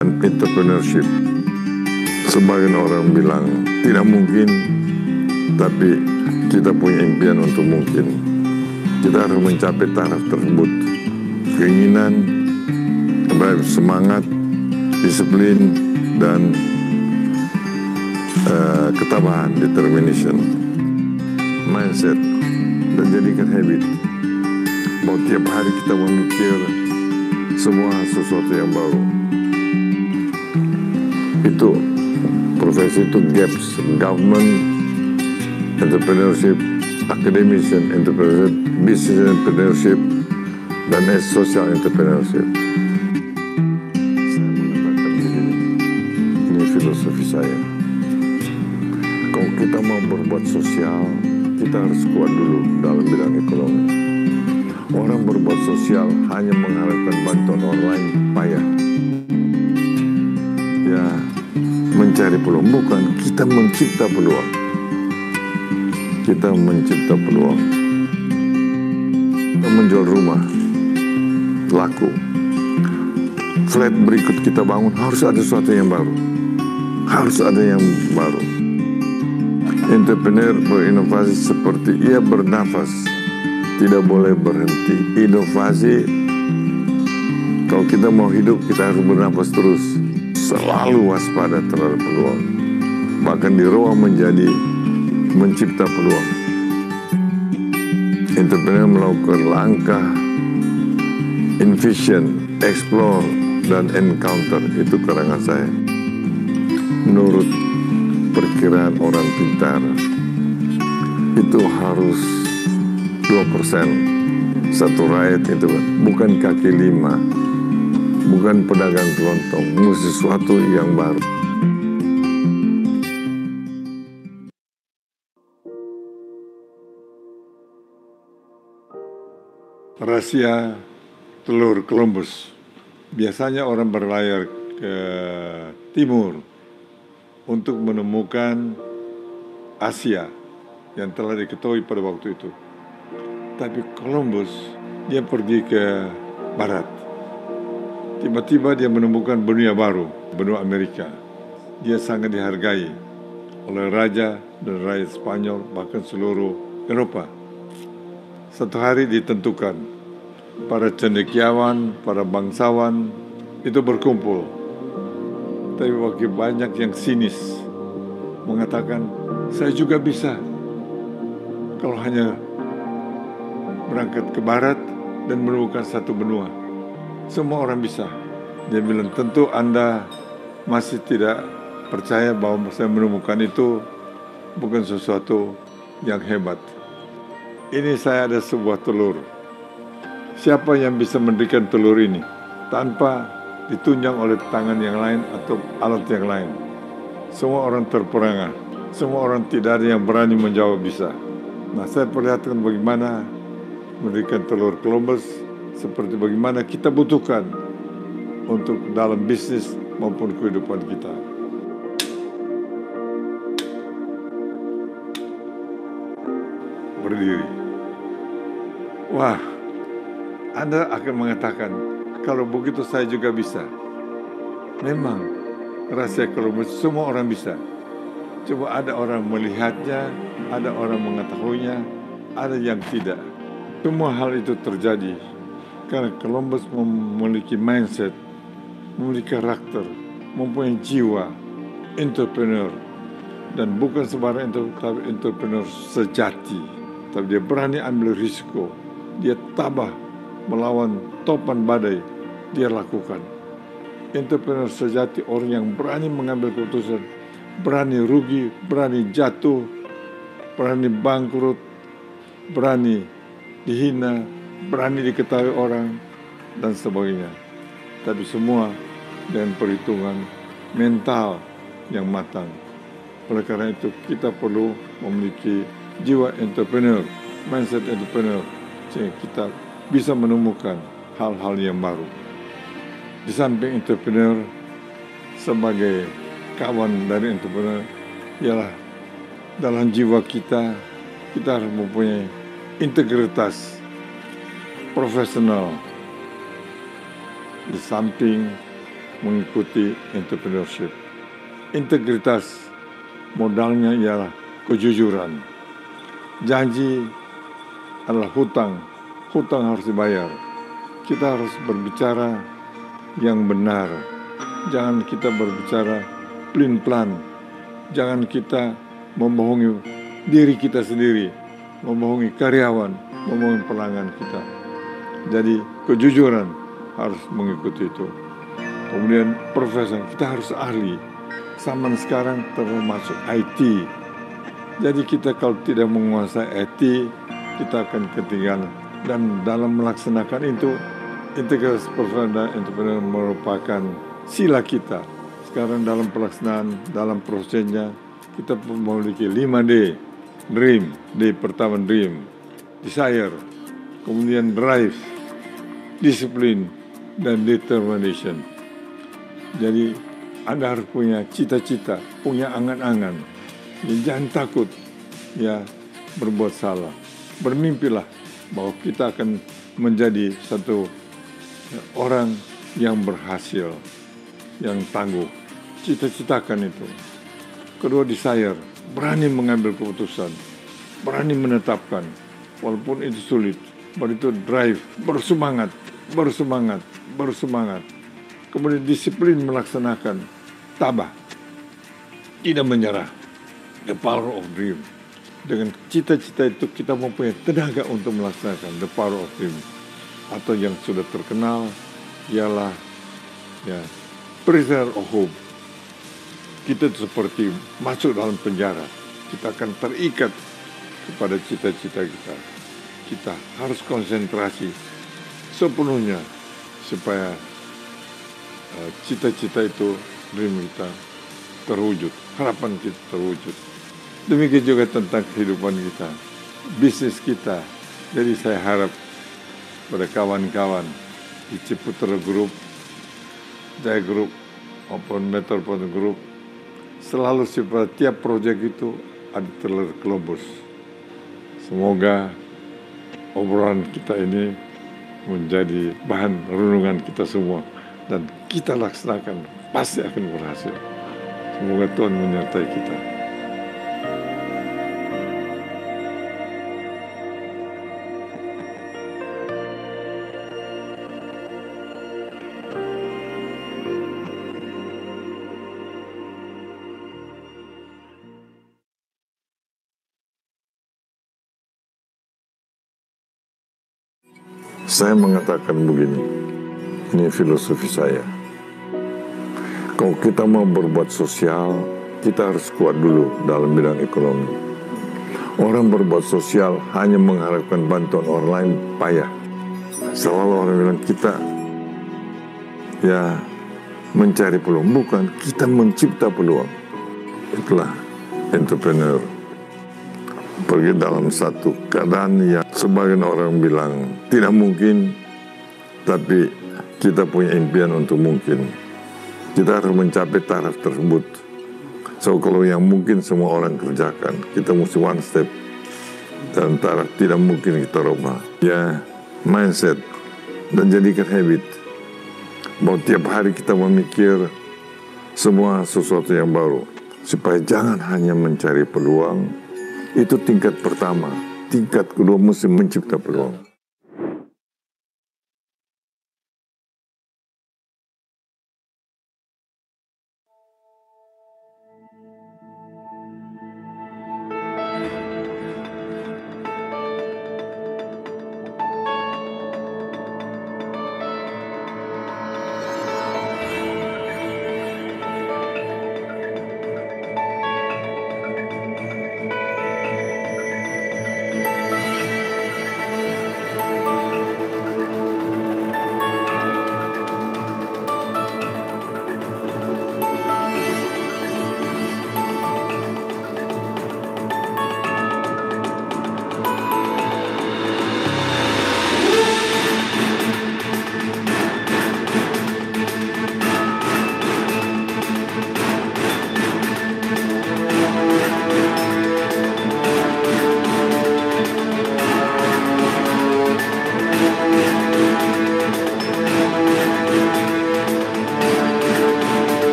Entrepreneurship. Sebagian orang bilang tidak mungkin, tapi kita punya impian untuk mungkin. Kita harus mencapai taraf tersebut. Keinginan, semangat, disiplin, dan ketabahan, determination, mindset, dan jadikan habit. Bahwa tiap hari kita memikir semua sesuatu yang baru. Itu profesi itu gaps, government entrepreneurship, academician entrepreneurship, business entrepreneurship, dan social entrepreneurship. Saya mengatakan begini, ini filosofi saya. Kalau kita mau berbuat sosial, kita harus kuat dulu dalam bidang ekonomi. Orang berbuat sosial hanya mengharapkan bantuan orang lain, payah. Ya, mencari peluang, bukan kita mencipta peluang. Kita mencipta peluang. Kita menjual rumah, laku. Flat berikut kita bangun, harus ada sesuatu yang baru. Harus ada yang baru. Entrepreneur berinovasi seperti ia bernafas, tidak boleh berhenti. Inovasi, kalau kita mau hidup, kita harus bernafas terus. Selalu waspada terhadap peluang. Bahkan di ruang menjadi mencipta peluang. Entrepreneur melakukan langkah envision, explore, dan encounter. Itu karangan saya. Menurut perkiraan orang pintar, itu harus 2%. Satu rakyat itu bukan kaki lima, bukan pedagang kelontong, mesti sesuatu yang baru. Rahasia telur Columbus. Biasanya orang berlayar ke timur untuk menemukan Asia yang telah diketahui pada waktu itu. Tapi Columbus, dia pergi ke barat. Tiba-tiba dia menemukan benua baru, benua Amerika. Dia sangat dihargai oleh raja dan rakyat Spanyol, bahkan seluruh Eropa. Satu hari ditentukan, para cendekiawan, para bangsawan itu berkumpul. Tapi bagi banyak yang sinis mengatakan, saya juga bisa kalau hanya berangkat ke barat dan menemukan satu benua. Semua orang bisa. Dia bilang, tentu Anda masih tidak percaya bahwa saya menemukan itu bukan sesuatu yang hebat. Ini saya ada sebuah telur. Siapa yang bisa mendirikan telur ini tanpa ditunjang oleh tangan yang lain atau alat yang lain? Semua orang terperangah. Semua orang tidak ada yang berani menjawab bisa. Nah, saya perlihatkan bagaimana mendirikan telur Columbus, seperti bagaimana kita butuhkan untuk dalam bisnis maupun kehidupan kita. Berdiri. Wah, Anda akan mengatakan, kalau begitu saya juga bisa. Memang, rahasia Columbus semua orang bisa. Coba ada orang melihatnya, ada orang mengetahuinya, ada yang tidak. Semua hal itu terjadi karena Columbus memiliki mindset, memiliki karakter, mempunyai jiwa entrepreneur, dan bukan sembarang entrepreneur sejati, tapi dia berani ambil risiko, dia tabah melawan topan badai, dia lakukan. Entrepreneur sejati orang yang berani mengambil keputusan, berani rugi, berani jatuh, berani bangkrut, berani dihina, berani diketahui orang, dan sebagainya. Tapi semua dengan perhitungan mental yang matang. Oleh karena itu, kita perlu memiliki jiwa entrepreneur, mindset entrepreneur, sehingga kita bisa menemukan hal-hal yang baru. Di samping entrepreneur, sebagai kawan dari entrepreneur, ialah dalam jiwa kita harus mempunyai integritas profesional. Di samping mengikuti entrepreneurship. Integritas modalnya ialah kejujuran. Janji adalah hutang, hutang harus dibayar. Kita harus berbicara yang benar. Jangan kita berbicara pelin-pelan. Jangan kita membohongi diri kita sendiri, membohongi karyawan, membohongi pelanggan kita. Jadi kejujuran harus mengikuti itu. Kemudian profesional, kita harus ahli. Zaman sekarang termasuk IT. Jadi kita kalau tidak menguasai IT, kita akan ketinggalan. Dan dalam melaksanakan itu, integritas profesional dan entrepreneur merupakan sila kita. Sekarang dalam pelaksanaan, dalam prosesnya, kita memiliki 5D. Dream, D pertama dream, desire, kemudian drive, disiplin, dan determination. Jadi Anda harus punya cita-cita, punya angan-angan. Ya, jangan takut ya berbuat salah. Bermimpilah bahwa kita akan menjadi satu orang yang berhasil, yang tangguh. Cita-citakan itu. Kedua, desire, berani mengambil keputusan, berani menetapkan, walaupun itu sulit. Baru itu drive, bersemangat, bersemangat, bersemangat. Kemudian disiplin melaksanakan, tabah, tidak menyerah. The power of dream. Dengan cita-cita itu kita mempunyai tenaga untuk melaksanakan the power of dream. Atau yang sudah terkenal ialah prisoner of hope. Kita seperti masuk dalam penjara. Kita akan terikat kepada cita-cita kita. Kita harus konsentrasi sepenuhnya supaya cita-cita itu, dream kita terwujud, harapan kita terwujud. Demikian juga tentang kehidupan kita, bisnis kita. Jadi saya harap pada kawan-kawan di Ciputra Group, Jaya Group, maupun Metropolitan Group, selalu supaya tiap proyek itu ada telur Columbus. Semoga obrolan kita ini menjadi bahan renungan kita semua dan kita laksanakan, pasti akan berhasil. Semoga Tuhan menyertai kita. Saya mengatakan begini, ini filosofi saya. Kalau kita mau berbuat sosial, kita harus kuat dulu dalam bidang ekonomi. Orang berbuat sosial hanya mengharapkan bantuan orang lain, payah. Selalu orang bilang kita mencari peluang, bukan, kita mencipta peluang. Itulah entrepreneur. Pergi dalam satu keadaan yang sebagian orang bilang tidak mungkin, tapi kita punya impian untuk mungkin. Kita harus mencapai taraf tersebut. So kalau yang mungkin semua orang kerjakan, kita mesti one step. Dan taraf tidak mungkin kita rubah. Ya, mindset dan jadikan habit. Bahwa tiap hari kita memikir semua sesuatu yang baru. Supaya jangan hanya mencari peluang. Itu tingkat pertama. Tingkat kedua mesti mencipta peluang.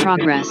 progress.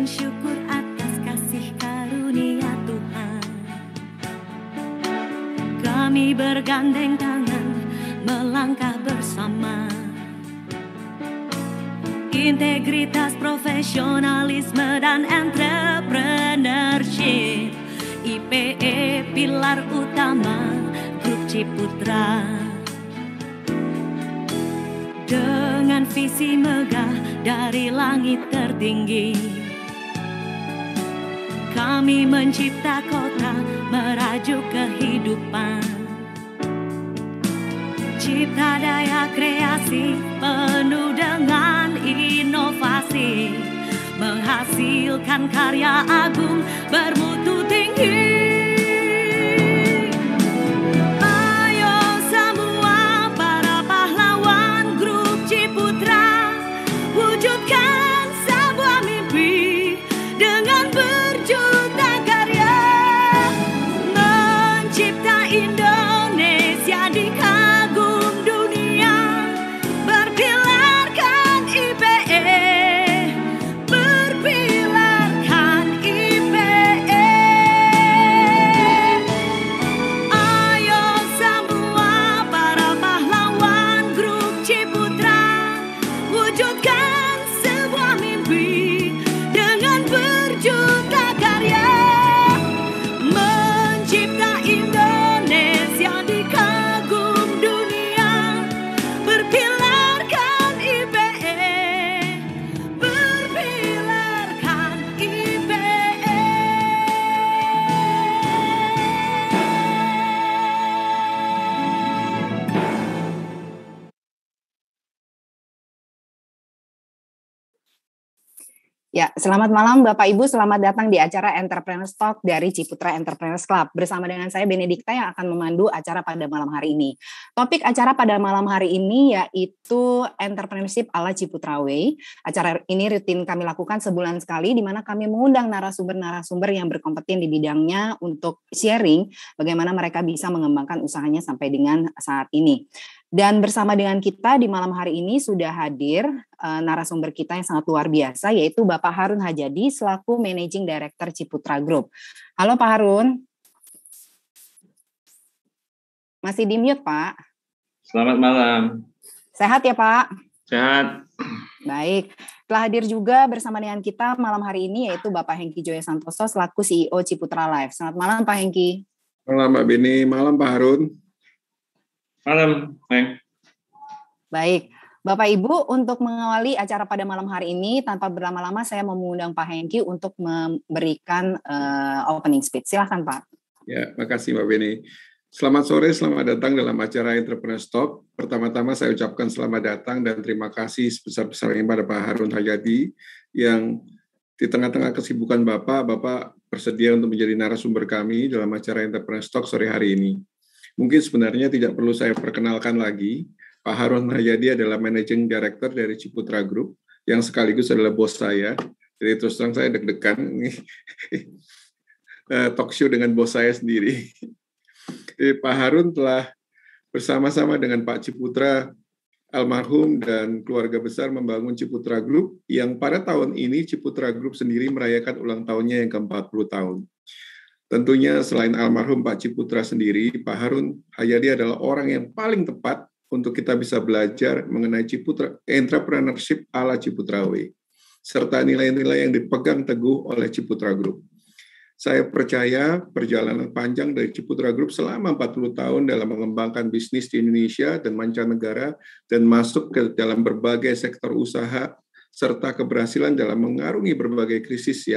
panjatkan syukur atas kasih karunia Tuhan. Kami bergandeng tangan melangkah bersama. Integritas, profesionalisme, dan entrepreneurship, IPE pilar utama Grup Ciputra. Dengan visi megah dari langit tertinggi, kami mencipta kota merajuk kehidupan. Cipta daya kreasi penuh dengan inovasi, menghasilkan karya agung bermutu tinggi. Ya, selamat malam Bapak Ibu, selamat datang di acara Entrepreneurs Talk dari Ciputra Entrepreneurs Club. Bersama dengan saya Benedikta yang akan memandu acara pada malam hari ini. Topik acara pada malam hari ini yaitu Entrepreneurship ala Ciputra Way. Acara ini rutin kami lakukan sebulan sekali, di mana kami mengundang narasumber-narasumber yang berkompeten di bidangnya untuk sharing bagaimana mereka bisa mengembangkan usahanya sampai dengan saat ini. Dan bersama dengan kita di malam hari ini sudah hadir narasumber kita yang sangat luar biasa, yaitu Bapak Harun Hajadi selaku Managing Director Ciputra Group. Halo Pak Harun. Masih di mute Pak. Selamat malam. Sehat ya Pak? Sehat. Baik. Telah hadir juga bersama dengan kita malam hari ini yaitu Bapak Hengki Joyo Santoso selaku CEO Ciputra Life. Selamat malam Pak Hengki. Malam Mbak Beni, malam Pak Harun. Malam, Bang. Baik, Bapak Ibu, untuk mengawali acara pada malam hari ini, tanpa berlama-lama saya mengundang Pak Hengki untuk memberikan opening speech. Silakan Pak. Ya, makasih Mbak Beni. Selamat sore, selamat datang dalam acara Entrepreneurs Talk. Pertama-tama saya ucapkan selamat datang dan terima kasih sebesar-besarnya pada Pak Harun Hajadi yang di tengah-tengah kesibukan Bapak bersedia untuk menjadi narasumber kami dalam acara Entrepreneurs Talk sore hari ini. Mungkin sebenarnya tidak perlu saya perkenalkan lagi, Pak Harun Hajadi adalah Managing Director dari Ciputra Group, yang sekaligus adalah bos saya. Jadi terus terang saya deg-degan, talk show dengan bos saya sendiri. Jadi Pak Harun telah bersama-sama dengan Pak Ciputra, almarhum dan keluarga besar membangun Ciputra Group, yang pada tahun ini Ciputra Group sendiri merayakan ulang tahunnya yang ke-40 tahun. Tentunya selain almarhum Pak Ciputra sendiri, Pak Harun Hajadi adalah orang yang paling tepat untuk kita bisa belajar mengenai Ciputra Entrepreneurship ala Ciputra Way, serta nilai-nilai yang dipegang teguh oleh Ciputra Group. Saya percaya perjalanan panjang dari Ciputra Group selama 40 tahun dalam mengembangkan bisnis di Indonesia dan mancanegara dan masuk ke dalam berbagai sektor usaha, serta keberhasilan dalam mengarungi berbagai krisis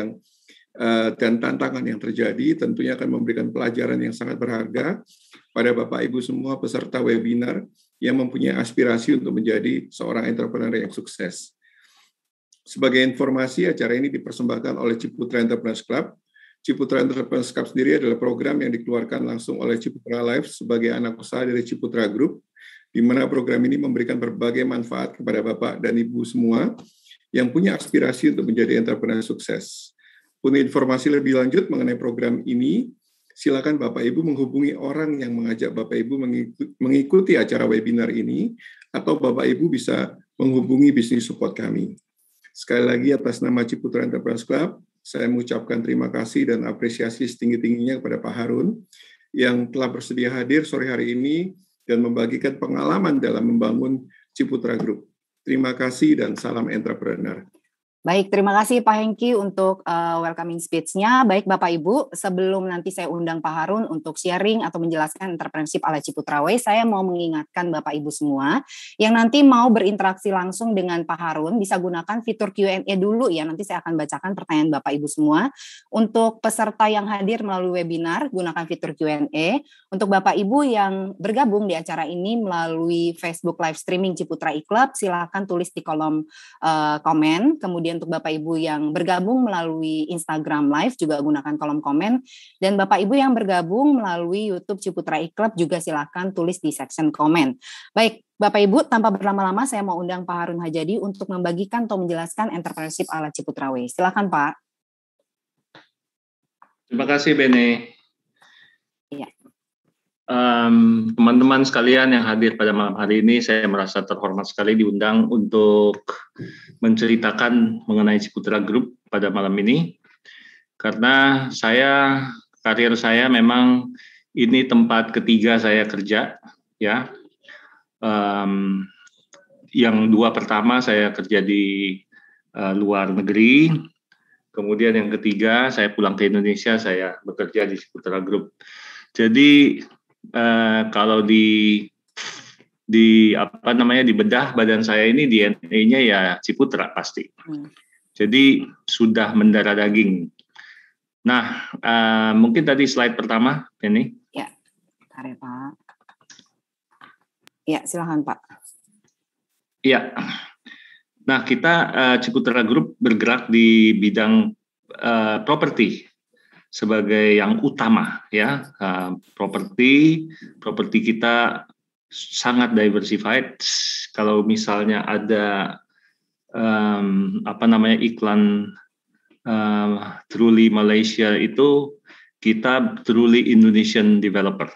dan tantangan yang terjadi tentunya akan memberikan pelajaran yang sangat berharga pada Bapak Ibu semua peserta webinar yang mempunyai aspirasi untuk menjadi seorang entrepreneur yang sukses. Sebagai informasi, acara ini dipersembahkan oleh Ciputra Entrepreneurs Club. Ciputra Entrepreneurs Club sendiri adalah program yang dikeluarkan langsung oleh Ciputra Life sebagai anak usaha dari Ciputra Group, di mana program ini memberikan berbagai manfaat kepada Bapak dan Ibu semua yang punya aspirasi untuk menjadi entrepreneur sukses. Untuk informasi lebih lanjut mengenai program ini, silakan Bapak Ibu menghubungi orang yang mengajak Bapak Ibu mengikuti acara webinar ini, atau Bapak Ibu bisa menghubungi bisnis support kami. Sekali lagi atas nama Ciputra Enterprise Club, saya mengucapkan terima kasih dan apresiasi setinggi-tingginya kepada Pak Harun yang telah bersedia hadir sore hari ini dan membagikan pengalaman dalam membangun Ciputra Group. Terima kasih dan salam entrepreneur. Baik, terima kasih Pak Hengki untuk welcoming speech-nya. Baik Bapak Ibu, sebelum nanti saya undang Pak Harun untuk sharing atau menjelaskan entrepreneurship ala Ciputra Way, saya mau mengingatkan Bapak Ibu semua yang nanti mau berinteraksi langsung dengan Pak Harun bisa gunakan fitur Q&A dulu ya. Nanti saya akan bacakan pertanyaan Bapak Ibu semua. Untuk peserta yang hadir melalui webinar, gunakan fitur Q&A. Untuk Bapak Ibu yang bergabung di acara ini melalui Facebook live streaming Ciputra e-Club, silakan tulis di kolom komen. Kemudian untuk Bapak Ibu yang bergabung melalui Instagram Live juga gunakan kolom komen, dan Bapak Ibu yang bergabung melalui YouTube Ciputra e-Club juga silakan tulis di section komen. Baik, Bapak Ibu, tanpa berlama-lama saya mau undang Pak Harun Hajadi untuk membagikan atau menjelaskan entrepreneurship ala Ciputra Way. Silakan Pak. Terima kasih Bene. Iya. Teman-teman sekalian yang hadir pada malam hari ini, saya merasa terhormat sekali diundang untuk menceritakan mengenai Ciputra Group pada malam ini, karena karir saya memang ini tempat ketiga saya kerja, ya. Yang dua pertama saya kerja di luar negeri, kemudian yang ketiga saya pulang ke Indonesia, saya bekerja di Ciputra Group. Jadi kalau dibedah badan saya ini DNA-nya ya Ciputra pasti. Jadi sudah mendarah daging. Nah, mungkin tadi slide pertama ini. Ya, bentar ya Pak. Ya, silakan Pak. Ya. Nah, kita Ciputra Group bergerak di bidang properti sebagai yang utama, ya. Properti kita sangat diversified. Kalau misalnya ada iklan Truly Malaysia, itu kita Truly Indonesian developer,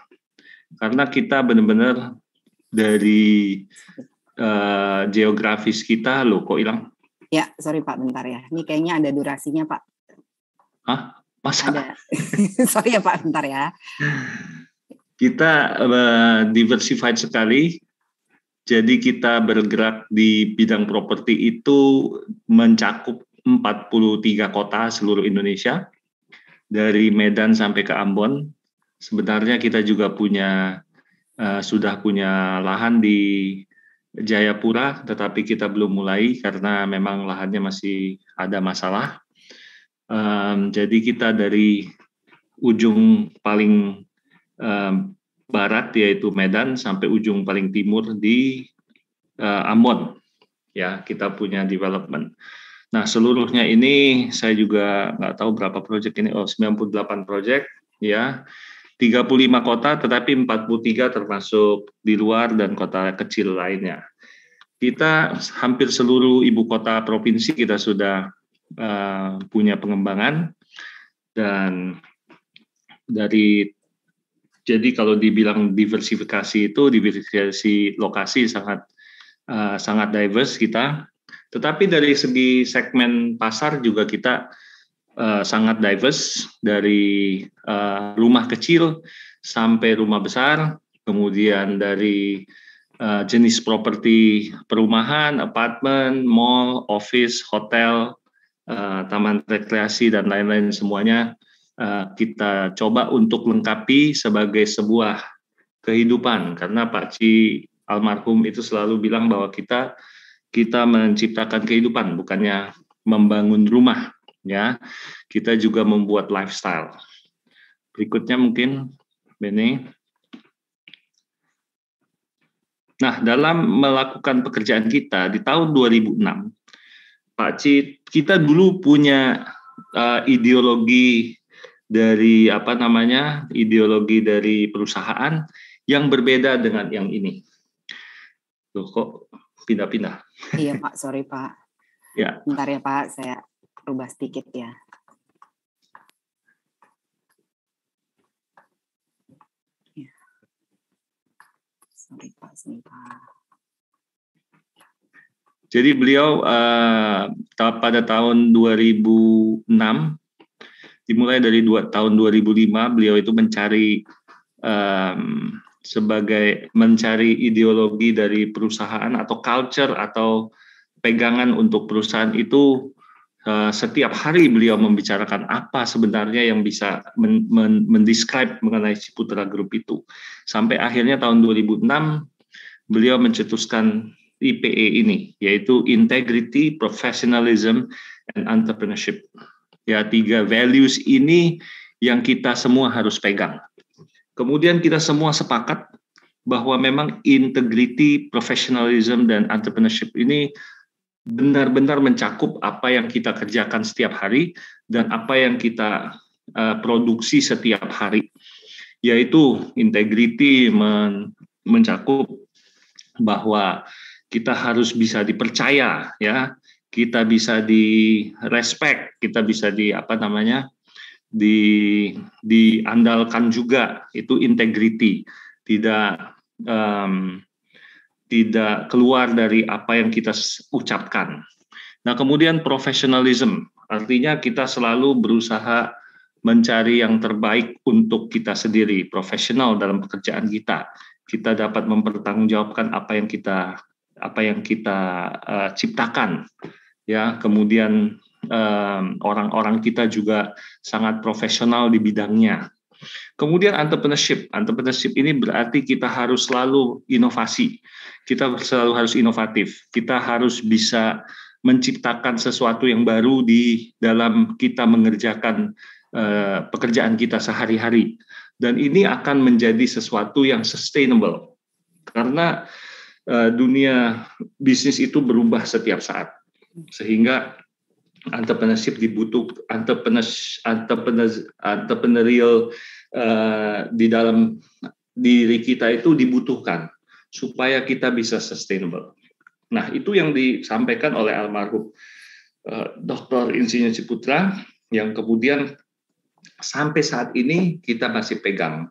karena kita benar-benar dari geografis kita. Loh, kok hilang? Ya, sorry Pak, bentar ya. Ini kayaknya ada durasinya Pak. Hah? Masa? Ada. Sorry ya Pak, bentar ya. Kita diversified sekali. Jadi kita bergerak di bidang properti itu mencakup 43 kota seluruh Indonesia, dari Medan sampai ke Ambon. Sebenarnya kita juga sudah punya lahan di Jayapura, tetapi kita belum mulai karena memang lahannya masih ada masalah. Jadi kita dari ujung paling barat yaitu Medan sampai ujung paling timur di Ambon, ya, kita punya development. Nah, seluruhnya ini saya juga nggak tahu berapa proyek ini, 98 proyek, ya, 35 kota, tetapi 43 termasuk di luar dan kota kecil lainnya. Kita hampir seluruh ibu kota provinsi kita sudah punya pengembangan, dan jadi kalau dibilang diversifikasi itu diversifikasi lokasi sangat diverse kita, tetapi dari segi segmen pasar juga kita sangat diverse, dari rumah kecil sampai rumah besar, kemudian dari jenis properti perumahan, apartemen, mall, office, hotel, taman rekreasi, dan lain-lain semuanya kita coba untuk lengkapi sebagai sebuah kehidupan. Karena Pak Ci almarhum itu selalu bilang bahwa kita menciptakan kehidupan, bukannya membangun rumah, ya. Kita juga membuat lifestyle. Berikutnya mungkin, Bene. Nah, dalam melakukan pekerjaan kita di tahun 2006, Pak Ci, kita dulu punya ideologi dari ideologi dari perusahaan yang berbeda dengan yang ini. Loh, kok pindah-pindah? Iya Pak, sorry Pak. Ya. Bentar ya Pak, saya rubah sedikit ya. Sorry Pak, sini Pak. Jadi beliau pada tahun 2006, dimulai dari tahun 2005, beliau itu mencari mencari ideologi dari perusahaan atau culture atau pegangan untuk perusahaan itu. Setiap hari beliau membicarakan apa sebenarnya yang bisa mendescribe mengenai Ciputra Group itu. Sampai akhirnya tahun 2006 beliau mencetuskan IPE ini, yaitu Integrity, Professionalism, and Entrepreneurship. Ya, 3 values ini yang kita semua harus pegang. Kemudian kita semua sepakat bahwa memang integrity, professionalism, dan entrepreneurship ini benar-benar mencakup apa yang kita kerjakan setiap hari dan apa yang kita produksi setiap hari. Yaitu integrity mencakup bahwa kita harus bisa dipercaya, ya, kita bisa di-respect, kita bisa diandalkan juga, itu integrity, tidak keluar dari apa yang kita ucapkan. Nah, kemudian professionalism, artinya kita selalu berusaha mencari yang terbaik untuk kita sendiri, profesional dalam pekerjaan kita. Kita dapat mempertanggungjawabkan apa yang kita ciptakan, ya. Kemudian orang-orang kita juga sangat profesional di bidangnya. Kemudian entrepreneurship ini berarti kita harus selalu inovasi, kita selalu harus inovatif, kita harus bisa menciptakan sesuatu yang baru di dalam kita mengerjakan pekerjaan kita sehari-hari. Dan ini akan menjadi sesuatu yang sustainable, karena dunia bisnis itu berubah setiap saat, sehingga entrepreneurship entrepreneurial di dalam diri kita itu dibutuhkan supaya kita bisa sustainable. Nah, itu yang disampaikan oleh almarhum Dr. Insinyur Ciputra, yang kemudian sampai saat ini kita masih pegang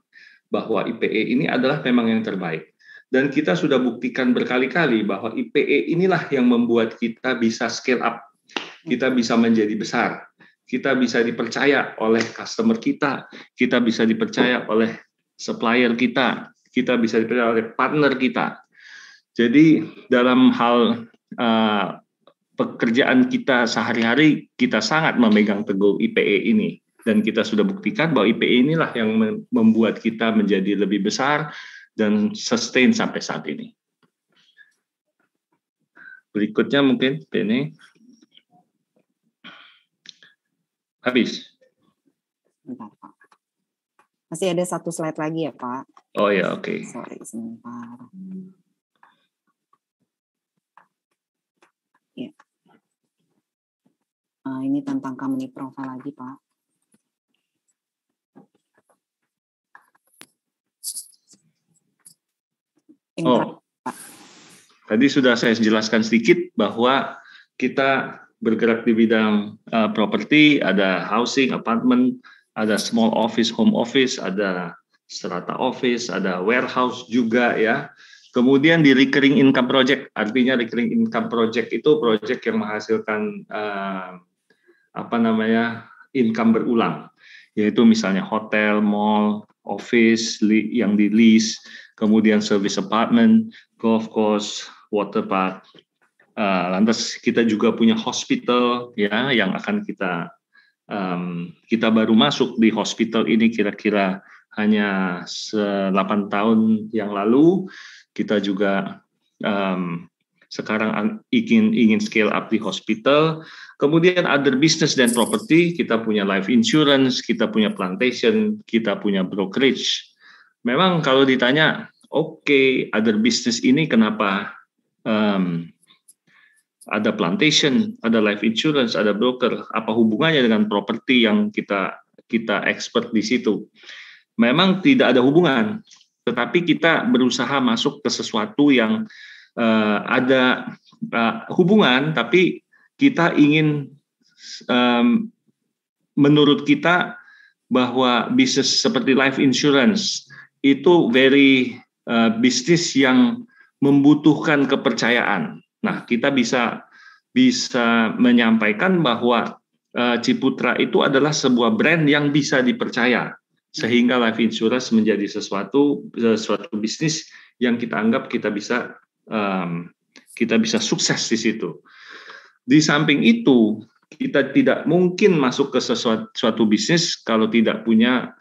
bahwa IPE ini adalah memang yang terbaik. Dan kita sudah buktikan berkali-kali bahwa IPE inilah yang membuat kita bisa scale up, kita bisa menjadi besar, kita bisa dipercaya oleh customer kita bisa dipercaya oleh supplier kita bisa dipercaya oleh partner kita. Jadi dalam hal pekerjaan kita sehari-hari, kita sangat memegang teguh IPE ini. Dan kita sudah buktikan bahwa IPE inilah yang membuat kita menjadi lebih besar dan sustain sampai saat ini. Berikutnya mungkin, Bene. Habis. Bentar, Pak. Masih ada 1 slide lagi ya, Pak. Oh ya, oke. Sorry, sebentar. Ya. Ini tentang company profile lagi, Pak. Tadi sudah saya jelaskan sedikit bahwa kita bergerak di bidang properti, ada housing, apartment, ada small office, home office, ada strata office, ada warehouse juga, ya. Kemudian di recurring income project, artinya recurring income project itu project yang menghasilkan income berulang, yaitu misalnya hotel, mall, office yang di lease, kemudian service apartment, golf course, water park. Lantas kita juga punya hospital, ya, yang akan kita baru masuk di hospital ini kira-kira hanya 8 tahun yang lalu. Kita juga sekarang ingin scale up di hospital. Kemudian other business dan property, kita punya life insurance, kita punya plantation, kita punya brokerage. Memang kalau ditanya, oke, other business ini kenapa ada plantation, ada life insurance, ada broker, apa hubungannya dengan properti yang kita expert di situ? Memang tidak ada hubungan, tetapi kita berusaha masuk ke sesuatu yang ada hubungan, tapi kita ingin menurut kita bahwa bisnis seperti life insurance itu bisnis yang membutuhkan kepercayaan. Nah, kita bisa menyampaikan bahwa Ciputra itu adalah sebuah brand yang bisa dipercaya, sehingga life insurance menjadi sesuatu bisnis yang kita anggap kita bisa sukses di situ. Di samping itu, kita tidak mungkin masuk ke suatu bisnis kalau tidak punya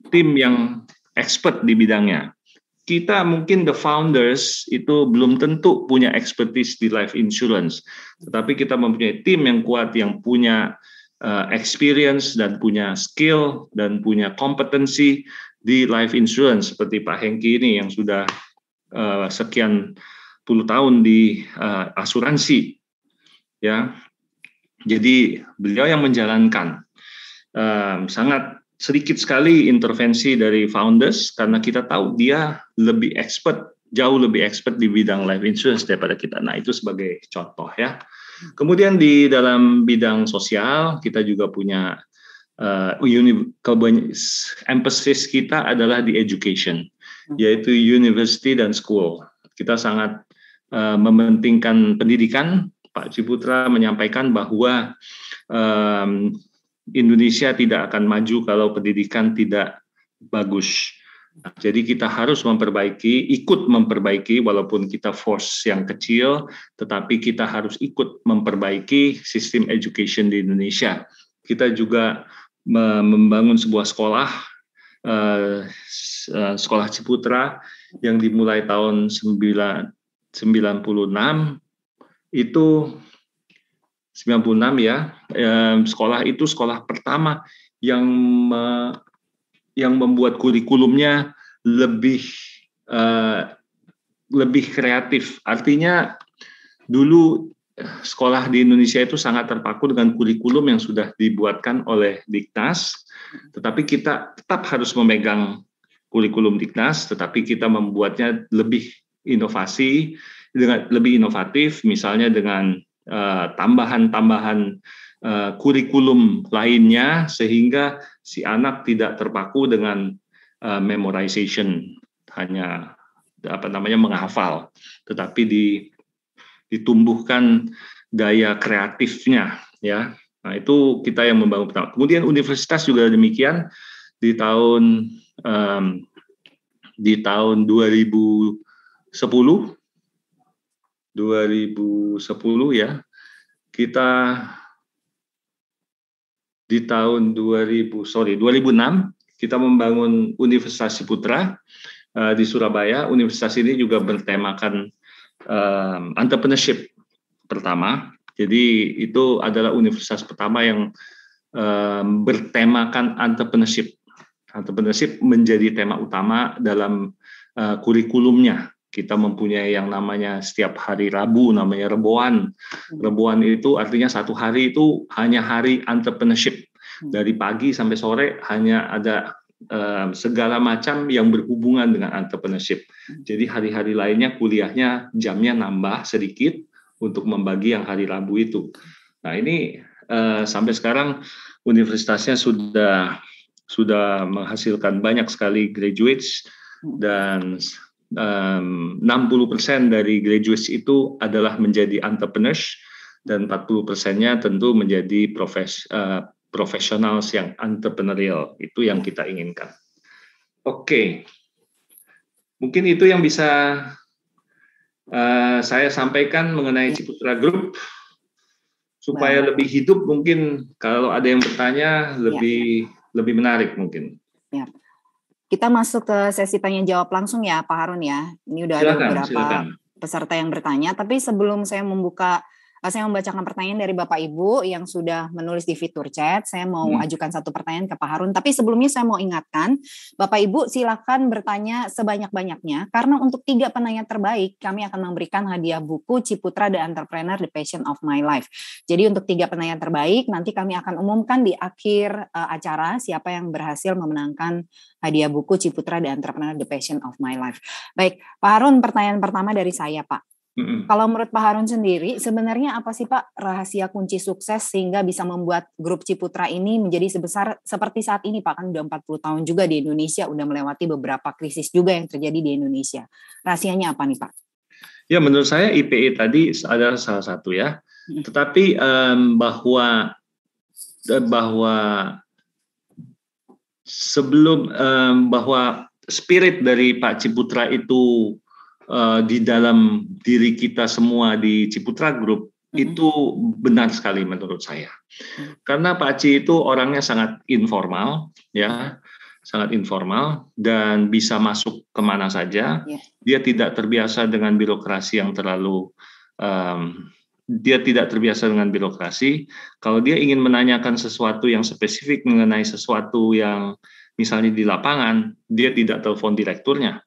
tim yang expert di bidangnya. Kita mungkin the founders itu belum tentu punya expertise di life insurance, tetapi kita mempunyai tim yang kuat, yang punya experience dan punya skill dan punya kompetensi di life insurance, seperti Pak Hengki ini yang sudah sekian puluh tahun di asuransi, ya. Jadi beliau yang menjalankan. Sangat sedikit sekali intervensi dari founders karena kita tahu dia jauh lebih expert di bidang life insurance daripada kita. Nah, itu sebagai contoh ya. Kemudian di dalam bidang sosial kita juga punya emphasis kita adalah di education, yaitu university dan school. Kita sangat mementingkan pendidikan. Pak Ciputra menyampaikan bahwa Indonesia tidak akan maju kalau pendidikan tidak bagus. Nah, jadi kita harus ikut memperbaiki, walaupun kita force yang kecil, tetapi kita harus ikut memperbaiki sistem education di Indonesia. Kita juga membangun sebuah sekolah Ciputra yang dimulai tahun 96, itu 96 ya, sekolah itu sekolah pertama yang membuat kurikulumnya lebih kreatif. Artinya dulu sekolah di Indonesia itu sangat terpaku dengan kurikulum yang sudah dibuatkan oleh Diknas, tetapi kita tetap harus memegang kurikulum Diknas, tetapi kita membuatnya lebih inovatif, misalnya dengan tambahan-tambahan kurikulum lainnya, sehingga si anak tidak terpaku dengan memorization, hanya menghafal, tetapi ditumbuhkan daya kreatifnya, ya. Nah, itu kita yang membangun pertama. Kemudian universitas juga demikian. Di tahun 2010 ya, kita di tahun 2006 kita membangun Universitas Ciputra di Surabaya. Universitas ini juga bertemakan entrepreneurship pertama. Jadi itu adalah universitas pertama yang bertemakan entrepreneurship. Entrepreneurship menjadi tema utama dalam kurikulumnya. Kita mempunyai yang namanya setiap hari Rabu, namanya Reboan. Reboan itu artinya satu hari itu hanya hari entrepreneurship. Dari pagi sampai sore hanya ada segala macam yang berhubungan dengan entrepreneurship. Jadi hari-hari lainnya kuliahnya jamnya nambah sedikit untuk membagi yang hari Rabu itu. Nah, ini sampai sekarang universitasnya sudah menghasilkan banyak sekali graduates, dan 60% dari graduates itu adalah menjadi entrepreneurs, dan 40%-nya tentu menjadi profesionals yang entrepreneurial. Itu yang kita inginkan. Oke. Mungkin itu yang bisa saya sampaikan mengenai Ciputra Group, supaya lebih hidup. Mungkin kalau ada yang bertanya lebih menarik mungkin. Ya. Kita masuk ke sesi tanya jawab langsung ya Pak Harun ya. Ini udah ada beberapa peserta yang bertanya, tapi sebelum saya membacakan pertanyaan dari Bapak Ibu yang sudah menulis di fitur chat. Saya mau ajukan satu pertanyaan ke Pak Harun, tapi sebelumnya saya mau ingatkan, Bapak Ibu silakan bertanya sebanyak-banyaknya, karena untuk 3 penanya terbaik, kami akan memberikan hadiah buku Ciputra The Entrepreneur, The Passion of My Life. Jadi untuk 3 penanya terbaik, nanti kami akan umumkan di akhir acara siapa yang berhasil memenangkan hadiah buku Ciputra The Entrepreneur, The Passion of My Life. Baik, Pak Harun, pertanyaan pertama dari saya, Pak. Kalau menurut Pak Harun sendiri, sebenarnya apa sih Pak rahasia kunci sukses sehingga bisa membuat grup Ciputra ini menjadi sebesar seperti saat ini Pak? Kan udah 40 tahun juga di Indonesia, udah melewati beberapa krisis juga yang terjadi di Indonesia. Rahasianya apa nih Pak? Ya, menurut saya IPE tadi adalah salah satu ya. Tetapi bahwa sebelum bahwa spirit dari Pak Ciputra itu di dalam diri kita semua di Ciputra Group itu benar sekali menurut saya. Karena Pak Ci itu orangnya sangat informal, ya, sangat informal dan bisa masuk kemana saja. Dia tidak terbiasa dengan birokrasi yang terlalu dia tidak terbiasa dengan birokrasi. Kalau dia ingin menanyakan sesuatu yang spesifik mengenai sesuatu yang misalnya di lapangan, dia tidak telepon direkturnya.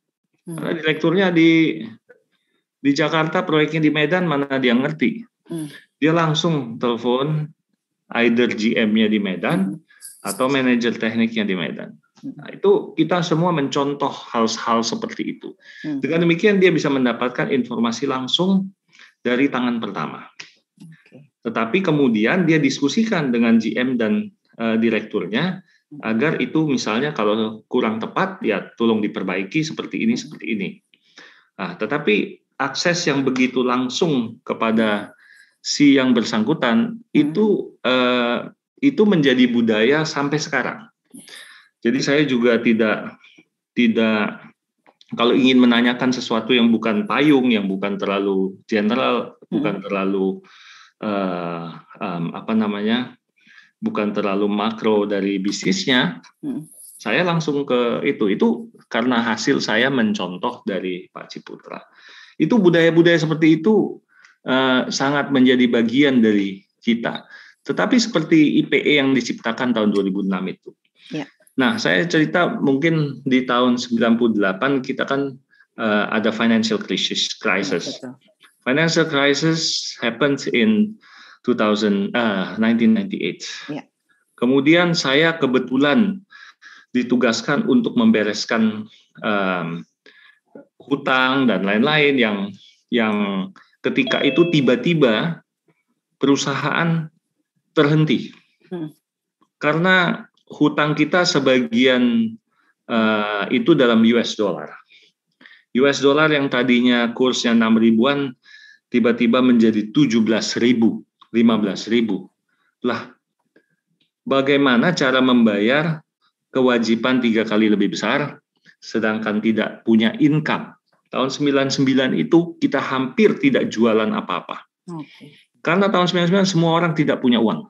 Karena direkturnya di Jakarta, proyeknya di Medan, mana dia ngerti. Dia langsung telepon either GM-nya di Medan atau manajer tekniknya di Medan. Nah, itu kita semua mencontoh hal-hal seperti itu. Dengan demikian dia bisa mendapatkan informasi langsung dari tangan pertama. Tetapi kemudian dia diskusikan dengan GM dan direkturnya agar itu misalnya kalau kurang tepat ya tolong diperbaiki seperti ini, seperti ini. Nah, tetapi akses yang begitu langsung kepada si yang bersangkutan itu menjadi budaya sampai sekarang. Jadi saya juga tidak kalau ingin menanyakan sesuatu yang bukan payung, yang bukan terlalu general, bukan terlalu bukan terlalu makro dari bisnisnya, saya langsung ke itu karena hasil saya mencontoh dari Pak Ciputra. Itu budaya-budaya seperti itu sangat menjadi bagian dari kita. Tetapi seperti IPE yang diciptakan tahun 2006 itu. Ya. Nah, saya cerita mungkin di tahun 98 kita kan ada financial crisis. Ya, financial crisis happened in 1998. Ya. Kemudian saya kebetulan ditugaskan untuk membereskan hutang dan lain-lain yang ketika itu tiba-tiba perusahaan terhenti karena hutang kita sebagian itu dalam US dollar. US dollar yang tadinya kursnya 6 ribuan tiba-tiba menjadi 17.000, 15.000. Lah, bagaimana cara membayar kewajiban 3 kali lebih besar sedangkan tidak punya income? Tahun 99 itu kita hampir tidak jualan apa-apa. Karena tahun 99 semua orang tidak punya uang.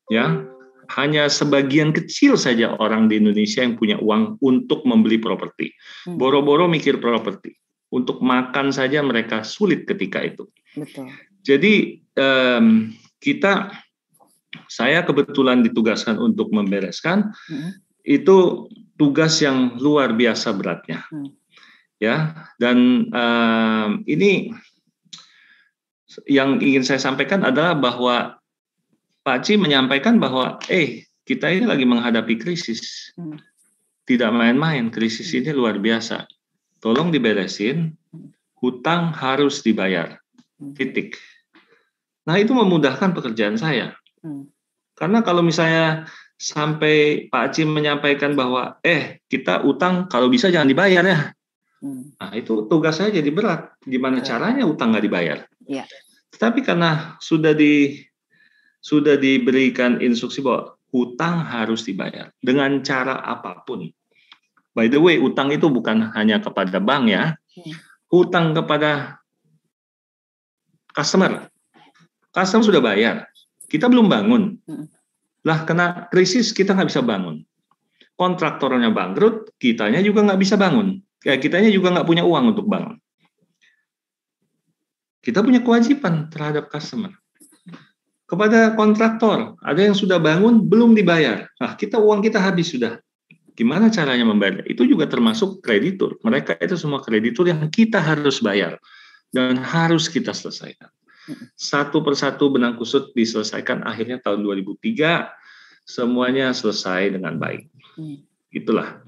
Ya, hanya sebagian kecil saja orang di Indonesia yang punya uang untuk membeli properti. Boro-boro mikir properti. Untuk makan saja mereka sulit ketika itu. Betul. Jadi saya kebetulan ditugaskan untuk membereskan. Itu tugas yang luar biasa beratnya. Ya, dan ini yang ingin saya sampaikan adalah bahwa Pak Ci menyampaikan bahwa kita ini lagi menghadapi krisis. Tidak main-main, krisis ini luar biasa. Tolong diberesin, hutang harus dibayar. Titik. Nah, itu memudahkan pekerjaan saya. Karena kalau misalnya sampai Pak Ci menyampaikan bahwa kita utang kalau bisa jangan dibayar ya. Nah, itu tugas saya jadi berat. Gimana caranya utang nggak dibayar? Ya. Tetapi karena sudah diberikan instruksi bahwa hutang harus dibayar dengan cara apapun. By the way, utang itu bukan hanya kepada bank ya. Hutang kepada customer. Customer sudah bayar. Kita belum bangun. Lah kena krisis kita nggak bisa bangun. Kontraktornya bangkrut, kitanya juga nggak bisa bangun. Kitanya juga nggak punya uang untuk bangun. Kita punya kewajiban terhadap customer. Kepada kontraktor, ada yang sudah bangun, belum dibayar. Nah, uang kita habis sudah. Gimana caranya membayar? Itu juga termasuk kreditur. Mereka itu semua kreditur yang kita harus bayar. Dan harus kita selesaikan. Satu persatu benang kusut diselesaikan akhirnya tahun 2003. Semuanya selesai dengan baik. Itulah.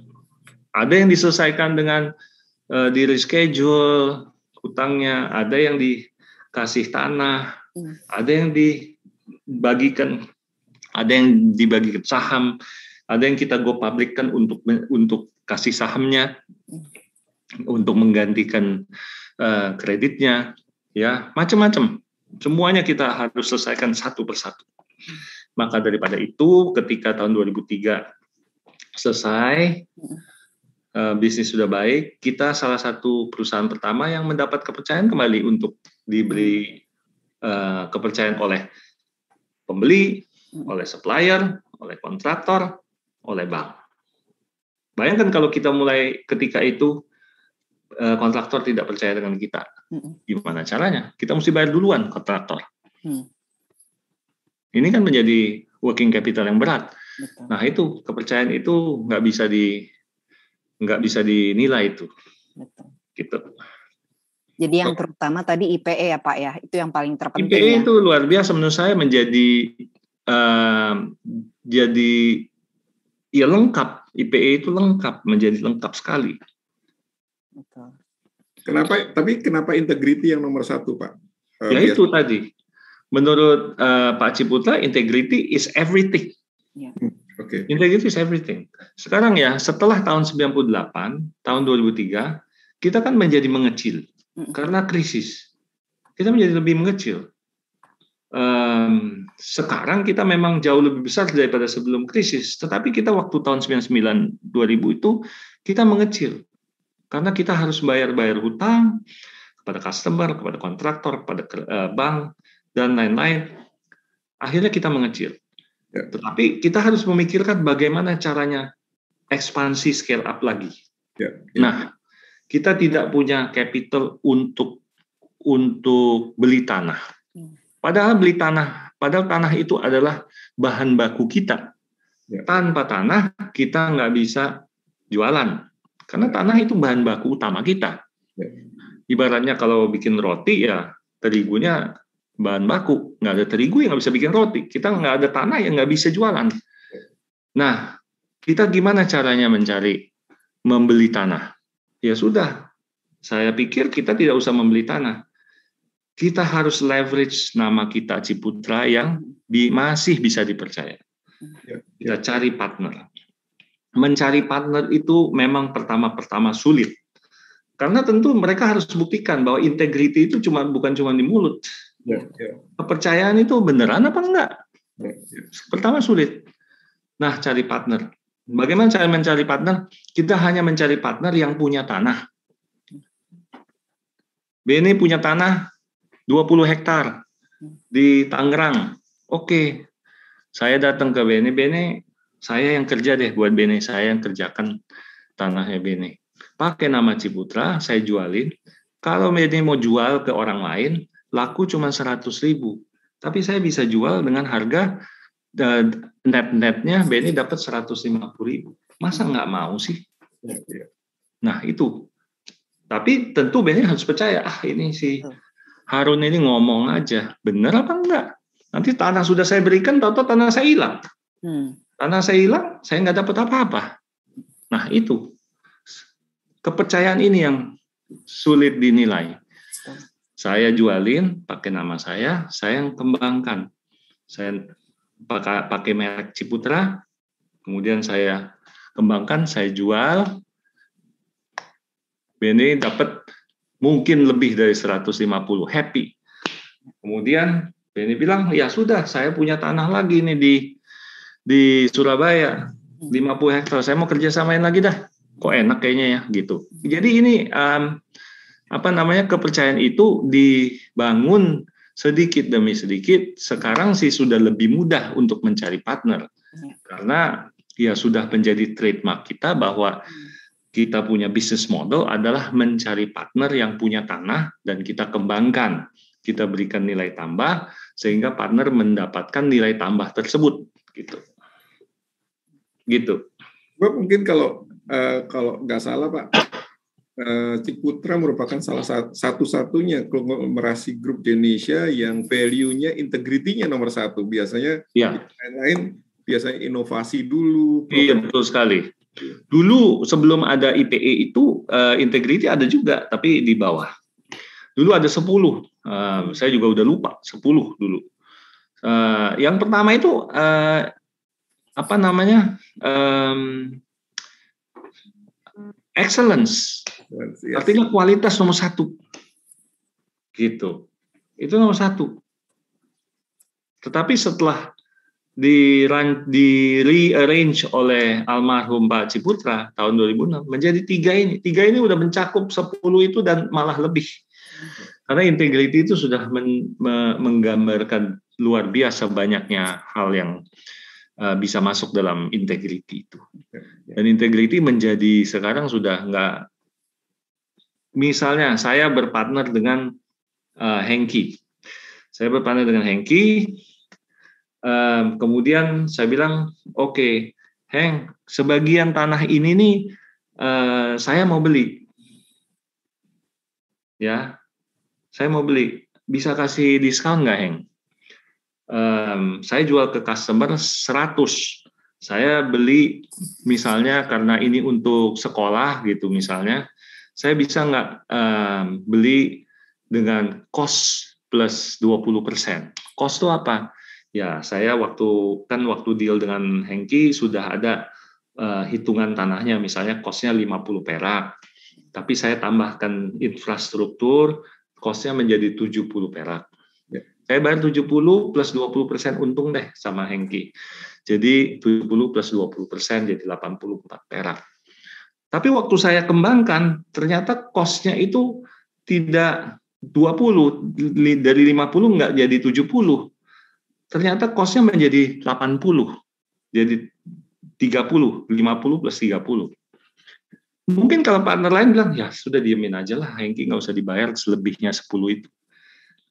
Ada yang diselesaikan dengan di reschedule hutangnya, ada yang dikasih tanah, ada yang dibagikan, ada yang dibagikan saham, ada yang kita go public kan untuk kasih sahamnya. untuk menggantikan kreditnya, ya macam-macam. Semuanya kita harus selesaikan satu persatu. Maka daripada itu, ketika tahun 2003 selesai, bisnis sudah baik, kita salah satu perusahaan pertama yang mendapat kepercayaan kembali untuk diberi kepercayaan oleh pembeli, oleh supplier, oleh kontraktor, oleh bank. Bayangkan kalau kita mulai ketika itu kontraktor tidak percaya dengan kita, gimana caranya? Kita mesti bayar duluan kontraktor. Ini kan menjadi working capital yang berat. Betul. Nah itu kepercayaan itu nggak bisa dinilai itu. Betul. Gitu. Jadi yang terutama tadi IPE ya Pak ya, itu yang paling terpenting. IPE ya? itu luar biasa menurut saya menjadi ya lengkap. IPE itu lengkap, menjadi lengkap sekali. Betul. Kenapa integrity yang nomor satu, Pak? Ya itu tadi. Menurut Pak Ciputra, integrity is everything. Ya. Oke. Integrity is everything. Sekarang ya, setelah tahun 98, tahun 2003, kita kan menjadi mengecil. Karena krisis. Kita menjadi lebih mengecil. Sekarang kita memang jauh lebih besar daripada sebelum krisis. Tetapi kita waktu tahun 99-2000 itu, kita mengecil. Karena kita harus bayar hutang kepada customer, kepada kontraktor, kepada bank, dan lain-lain. Akhirnya kita mengecil. Ya. Tetapi kita harus memikirkan bagaimana caranya ekspansi scale up lagi. Ya. Nah, kita tidak punya capital untuk beli tanah. Padahal tanah itu adalah bahan baku kita. Ya. Tanpa tanah kita nggak bisa jualan. Karena tanah itu bahan baku utama kita. Ya. Ibaratnya kalau bikin roti ya terigunya bahan baku. Nggak ada terigu yang nggak bisa bikin roti. Kita nggak ada tanah yang nggak bisa jualan. Nah, kita gimana caranya membeli tanah? Ya sudah, saya pikir kita tidak usah membeli tanah. Kita harus leverage nama kita Ciputra yang masih bisa dipercaya. Kita cari partner. Mencari partner itu memang pertama sulit. Karena tentu mereka harus buktikan bahwa integrity itu bukan cuma di mulut. Kepercayaan itu beneran apa enggak? Pertama sulit. Nah, cari partner. Bagaimana cara mencari partner? Kita hanya mencari partner yang punya tanah. Bene punya tanah 20 hektar di Tangerang. Oke, saya datang ke Bene, saya yang kerja deh buat Bene, saya yang kerjakan tanahnya Bene. Pakai nama Ciputra, saya jualin. Kalau Bene mau jual ke orang lain, laku cuma 100.000. Tapi saya bisa jual dengan harga net-netnya Bene dapat 150.000. Masa nggak mau sih? Nah itu. Tapi tentu Bene harus percaya, ini si Harun ini ngomong aja, bener apa enggak? Nanti tanah sudah saya berikan, tahu-tahu tanah saya hilang. Tanah saya hilang, saya nggak dapat apa-apa. Nah itu. Kepercayaan ini yang sulit dinilai. Saya jualin pakai nama saya yang kembangkan. Saya pakai merek Ciputra, kemudian saya kembangkan, saya jual. Bene dapat mungkin lebih dari 150, happy. Kemudian Bene bilang, ya sudah, saya punya tanah lagi nih di Surabaya, 50 hektar. Saya mau kerjasamain lagi dah. Kok enak kayaknya ya, gitu. Jadi ini kepercayaan itu dibangun sedikit demi sedikit. Sekarang sih sudah lebih mudah untuk mencari partner, karena ya sudah menjadi trademark kita bahwa kita punya bisnis model adalah mencari partner yang punya tanah dan kita kembangkan, kita berikan nilai tambah sehingga partner mendapatkan nilai tambah tersebut, gitu. Mungkin kalau nggak salah Pak, Ciputra merupakan salah satu-satunya konglomerasi grup di Indonesia yang value-nya, integrity-nya nomor satu. Biasanya lain biasanya inovasi dulu. Iya, betul sekali. Dulu sebelum ada IPE itu integrity ada juga, tapi di bawah. Dulu ada 10. Saya juga udah lupa 10 dulu. Yang pertama itu excellence. Artinya kualitas nomor 1. Gitu. Itu nomor 1. Tetapi setelah di-rearrange oleh almarhum Pak Ciputra tahun 2006 menjadi 3 ini. 3 ini udah mencakup 10 itu dan malah lebih. Karena integrity itu sudah menggambarkan luar biasa banyaknya hal yang bisa masuk dalam integrity itu. Dan integrity menjadi sekarang sudah enggak, misalnya saya berpartner dengan Hengki. Saya berpartner dengan Hengki, kemudian saya bilang, oke, Heng, sebagian tanah ini nih saya mau beli. Ya, saya mau beli. Bisa kasih diskon nggak, Heng? Saya jual ke customer 100. Saya beli misalnya karena ini untuk sekolah gitu misalnya, saya bisa nggak beli dengan cost plus 20%. Cost itu apa? Ya, saya waktu deal dengan Hengki sudah ada hitungan tanahnya, misalnya cost-nya 50 perak. Tapi saya tambahkan infrastruktur, cost-nya menjadi 70 perak. Saya bayar 70 plus 20% untung deh sama Hengki. Jadi 70 plus 20% jadi 84 perak. Tapi waktu saya kembangkan, ternyata cost-nya itu tidak 20, dari 50 nggak jadi 70. Ternyata cost-nya menjadi 80. Jadi 30, 50 plus 30. Mungkin kalau partner lain bilang, ya sudah diemin aja lah, Hengki nggak usah dibayar selebihnya 10 itu.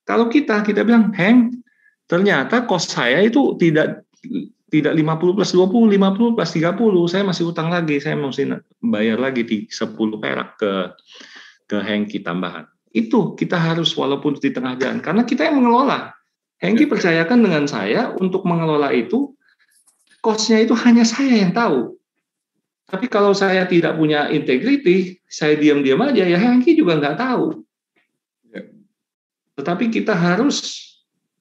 Kalau kita bilang, Heng, ternyata cost saya itu tidak 50 plus 20, 50 plus 30, saya masih utang lagi, saya mesti bayar lagi 10 perak ke Hengki tambahan. Itu kita harus walaupun di tengah jalan, karena kita yang mengelola. Hengki percayakan dengan saya untuk mengelola itu, cost-nya itu hanya saya yang tahu. Tapi kalau saya tidak punya integrity, saya diam-diam aja, ya Hengki juga nggak tahu. Tetapi kita harus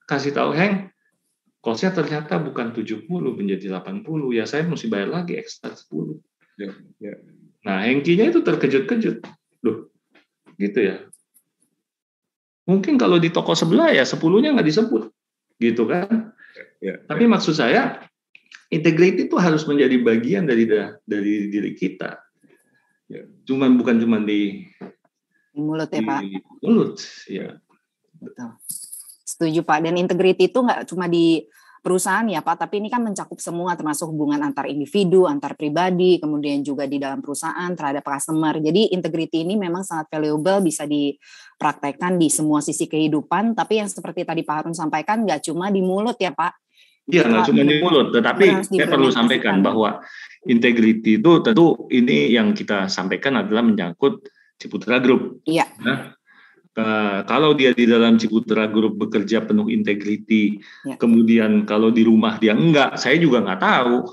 kasih tahu, Heng, cost-nya ternyata bukan 70 menjadi 80, ya saya mesti bayar lagi ekstra 10. Nah, Hengkinya itu terkejut-kejut. Loh, gitu ya. Mungkin kalau di toko sebelah ya 10-nya nggak disebut. Gitu kan. Tapi maksud saya, integrity itu harus menjadi bagian dari diri kita. Bukan cuma di mulut ya, Pak? Di mulut, ya. Betul. Setuju, Pak. Dan integrity itu nggak cuma di perusahaan ya, Pak, tapi ini kan mencakup semua, termasuk hubungan antar individu, antar pribadi, kemudian juga di dalam perusahaan terhadap customer. Jadi integrity ini memang sangat valuable, bisa dipraktekkan di semua sisi kehidupan, tapi yang seperti tadi Pak Harun sampaikan, nggak cuma di mulut ya, Pak. Iya, nggak cuma di mulut, tetapi saya perlu sampaikan bahwa integrity itu tentu ini yang kita sampaikan adalah menyangkut Ciputra Group. Iya. Nah, kalau dia di dalam Ciputra Group bekerja penuh integrity, kemudian kalau di rumah dia enggak, saya juga nggak tahu.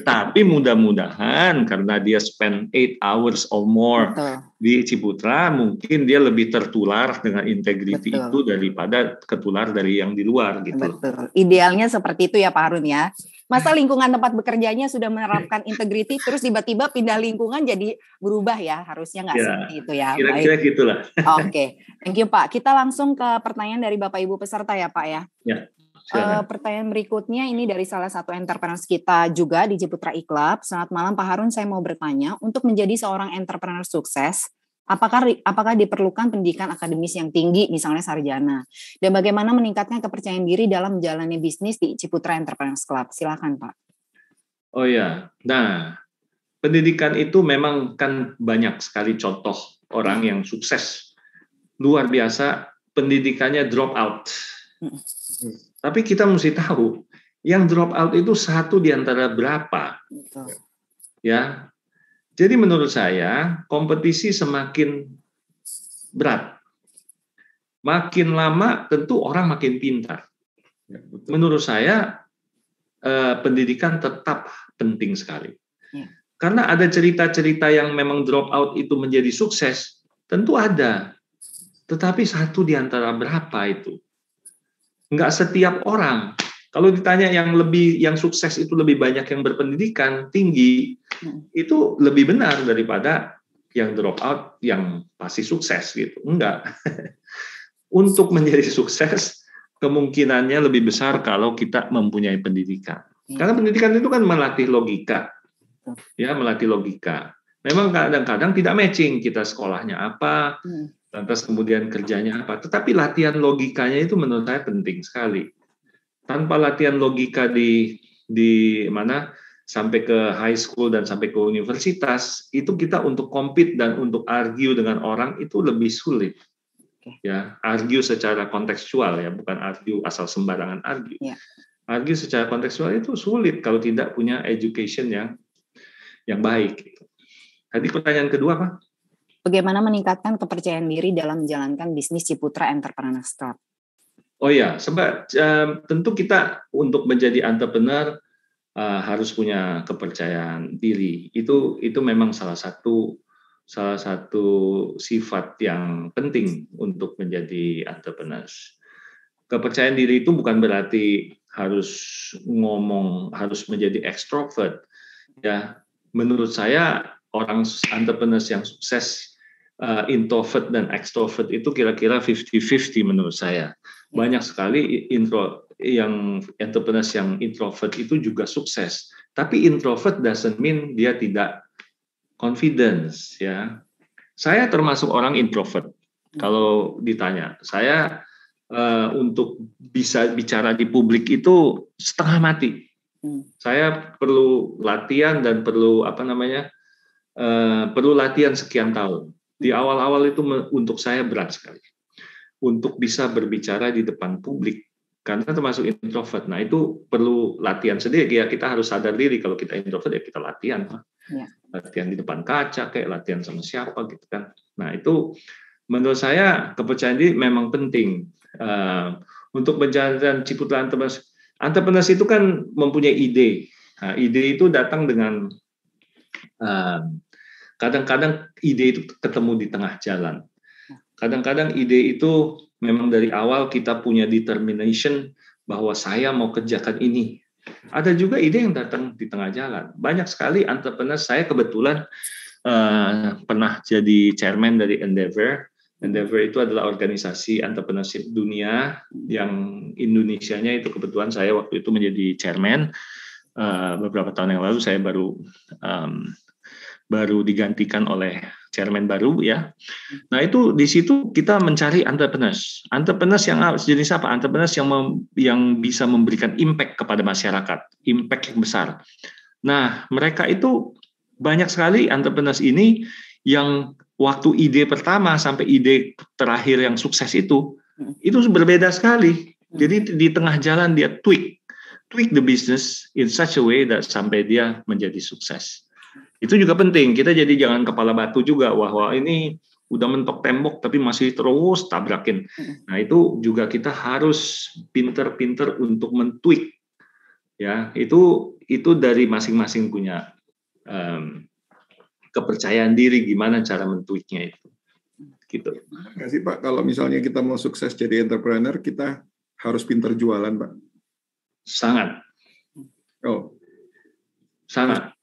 Tapi mudah-mudahan karena dia spend 8 hours or more di Ciputra, mungkin dia lebih tertular dengan integrity itu daripada ketular dari yang di luar gitu. Betul. Idealnya seperti itu ya Pak Harun ya. Masa lingkungan tempat bekerjanya sudah menerapkan integrity, terus tiba-tiba pindah lingkungan jadi berubah ya? Harusnya nggak seperti itu ya. Kira-kira gitulah. Oke. Thank you Pak. Kita langsung ke pertanyaan dari Bapak Ibu peserta ya Pak ya. Ya. Pertanyaan berikutnya ini dari salah satu entrepreneur kita juga di Ciputra e-Club. Selamat malam Pak Harun, saya mau bertanya, untuk menjadi seorang entrepreneur sukses, apakah diperlukan pendidikan akademis yang tinggi, misalnya sarjana? Dan bagaimana meningkatkan kepercayaan diri dalam menjalani bisnis di Ciputra Entrepreneurs Club? Silakan Pak. Oh ya, nah pendidikan itu memang kan banyak sekali contoh orang yang sukses. Luar biasa, pendidikannya drop out. Tapi kita mesti tahu, yang drop out itu satu di antara berapa. Ya. Jadi menurut saya, kompetisi semakin berat. Makin lama tentu orang makin pintar. Menurut saya, pendidikan tetap penting sekali. Karena ada cerita-cerita yang memang drop out itu menjadi sukses, tentu ada. Tetapi satu di antara berapa itu? Enggak setiap orang. Kalau ditanya yang sukses itu lebih banyak yang berpendidikan tinggi, itu lebih benar daripada yang drop out yang pasti sukses gitu. Enggak. Untuk menjadi sukses kemungkinannya lebih besar kalau kita mempunyai pendidikan. Karena pendidikan itu kan melatih logika. Ya, melatih logika. Memang kadang-kadang tidak matching kita sekolahnya apa, lantas kemudian kerjanya apa. Tetapi latihan logikanya itu menurut saya penting sekali. Tanpa latihan logika di mana sampai ke high school dan sampai ke universitas, itu kita untuk compete dan untuk argue dengan orang itu lebih sulit. Ya, argue secara kontekstual ya, bukan argue asal sembarangan argue. Yeah. Argue secara kontekstual itu sulit kalau tidak punya education yang baik. Tadi pertanyaan kedua, Pak? Bagaimana meningkatkan kepercayaan diri dalam menjalankan bisnis Ciputra Entrepreneurs Club? Oh ya, sebab tentu kita untuk menjadi entrepreneur harus punya kepercayaan diri. Itu memang salah satu sifat yang penting untuk menjadi entrepreneurs. Kepercayaan diri itu bukan berarti harus menjadi extrovert. Ya, menurut saya orang entrepreneurs yang sukses introvert dan extrovert itu kira-kira 50-50 menurut saya. Banyak sekali entrepreneurs yang introvert itu juga sukses. Tapi introvert doesn't mean dia tidak confidence ya. Saya termasuk orang introvert. Kalau ditanya, saya untuk bisa bicara di publik itu setengah mati. Saya perlu latihan dan perlu perlu latihan sekian tahun. Di awal-awal itu untuk saya berat sekali. Untuk bisa berbicara di depan publik, karena termasuk introvert. Nah, itu perlu latihan sendiri. Ya, kita harus sadar diri kalau kita introvert ya kita latihan. Ya. Latihan di depan kaca, kayak latihan sama siapa gitu kan. Nah, itu menurut saya kepercayaan diri memang penting untuk menjalankan Ciputra Entrepreneurs. Entrepreneurs itu kan mempunyai ide. Nah, ide itu datang dengan kadang-kadang ide itu ketemu di tengah jalan. Kadang-kadang ide itu memang dari awal kita punya determination bahwa saya mau kerjakan ini. Ada juga ide yang datang di tengah jalan. Banyak sekali entrepreneur, saya kebetulan pernah jadi chairman dari Endeavor. Endeavor itu adalah organisasi entrepreneurship dunia yang Indonesianya itu kebetulan saya waktu itu menjadi chairman. Beberapa tahun yang lalu saya baru digantikan oleh chairman baru ya. Nah, itu di situ kita mencari entrepreneurs. Entrepreneurs yang jenis apa? Entrepreneurs yang bisa memberikan impact kepada masyarakat, impact yang besar. Nah, mereka itu banyak sekali entrepreneurs ini yang waktu ide pertama sampai ide terakhir yang sukses itu berbeda sekali. Jadi di tengah jalan dia tweak the business in such a way that sampai dia menjadi sukses. Itu juga penting, kita jadi jangan kepala batu juga, wah ini udah mentok tembok tapi masih terus tabrakin. Nah, itu juga kita harus pinter-pinter untuk men-tweak. Ya, itu dari masing-masing punya kepercayaan diri gimana cara men-tweaknya itu. Gitu. Terima kasih Pak, kalau misalnya kita mau sukses jadi entrepreneur, kita harus pinter jualan, Pak. Sangat. Oh. Sangat.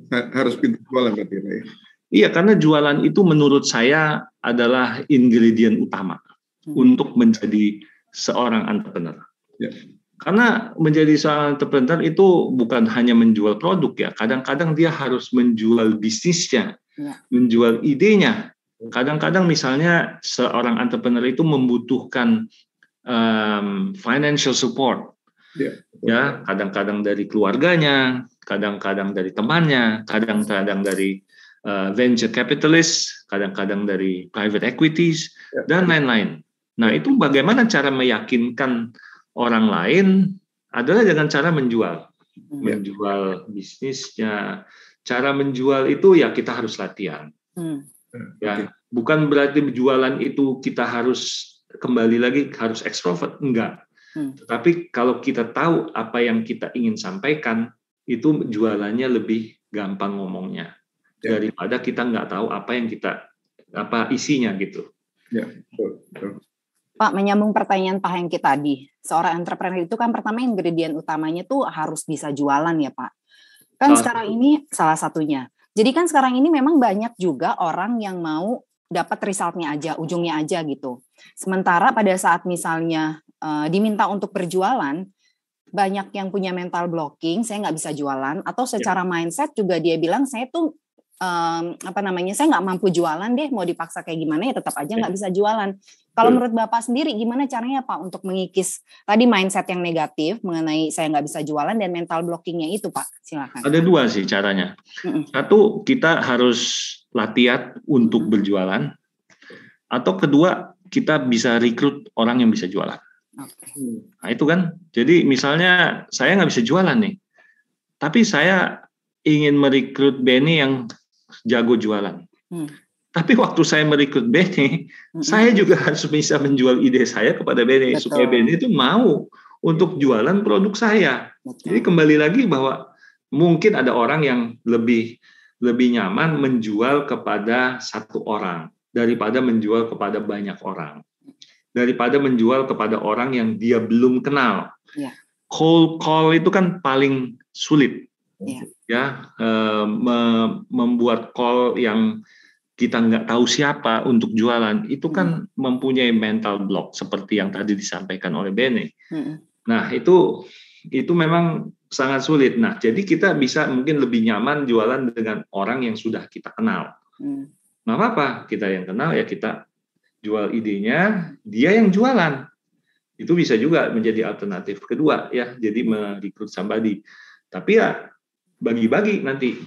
Harus pintar jualan berarti ya? Iya, karena jualan itu menurut saya adalah ingredient utama untuk menjadi seorang entrepreneur. Ya. Karena menjadi seorang entrepreneur itu bukan hanya menjual produk ya, kadang-kadang dia harus menjual bisnisnya, menjual idenya. Kadang-kadang misalnya seorang entrepreneur itu membutuhkan financial support. Ya, kadang-kadang dari keluarganya, kadang-kadang dari temannya, kadang-kadang dari venture capitalist, kadang-kadang dari private equities, dan lain-lain. Nah, itu bagaimana cara meyakinkan orang lain adalah dengan cara menjual bisnisnya. Cara menjual itu ya kita harus latihan. Ya, bukan berarti jualan itu kita harus kembali lagi harus ekstrovert, enggak. Tetapi kalau kita tahu apa yang kita ingin sampaikan, itu jualannya lebih gampang ngomongnya daripada kita nggak tahu apa isinya gitu. Ya, betul. Pak, menyambung pertanyaan Pak Hengki tadi, seorang entrepreneur itu kan pertama ingredient utamanya tuh harus bisa jualan ya Pak. Kan sekarang ini salah satunya. Jadi kan sekarang ini memang banyak juga orang yang mau dapat resultnya aja, ujungnya aja gitu. Sementara pada saat misalnya diminta untuk berjualan, banyak yang punya mental blocking, saya nggak bisa jualan, atau secara mindset juga dia bilang saya tuh saya nggak mampu jualan deh, mau dipaksa kayak gimana ya tetap aja nggak bisa jualan. Kalau menurut Bapak sendiri gimana caranya Pak untuk mengikis tadi mindset yang negatif mengenai saya nggak bisa jualan dan mental blockingnya itu Pak? Silakan. Ada dua sih caranya. Satu, kita harus latihan untuk berjualan. Atau kedua, kita bisa rekrut orang yang bisa jualan. Nah itu kan, jadi misalnya saya nggak bisa jualan nih, tapi saya ingin merekrut Benny yang jago jualan. Tapi waktu saya merekrut Benny, saya juga harus bisa menjual ide saya kepada Benny. Betul. Supaya Benny itu mau untuk jualan produk saya. Betul. Jadi kembali lagi bahwa mungkin ada orang yang lebih nyaman menjual kepada satu orang daripada menjual kepada banyak orang. Daripada menjual kepada orang yang dia belum kenal. Cold call itu kan paling sulit. Membuat call yang kita nggak tahu siapa untuk jualan itu kan mempunyai mental block seperti yang tadi disampaikan oleh Benny. Nah itu memang sangat sulit. Nah jadi kita bisa mungkin lebih nyaman jualan dengan orang yang sudah kita kenal. Nggak apa-apa, kita yang kenal ya kita jual idenya, dia yang jualan. Itu bisa juga menjadi alternatif kedua ya, jadi merekrut somebody. Tapi ya bagi-bagi nanti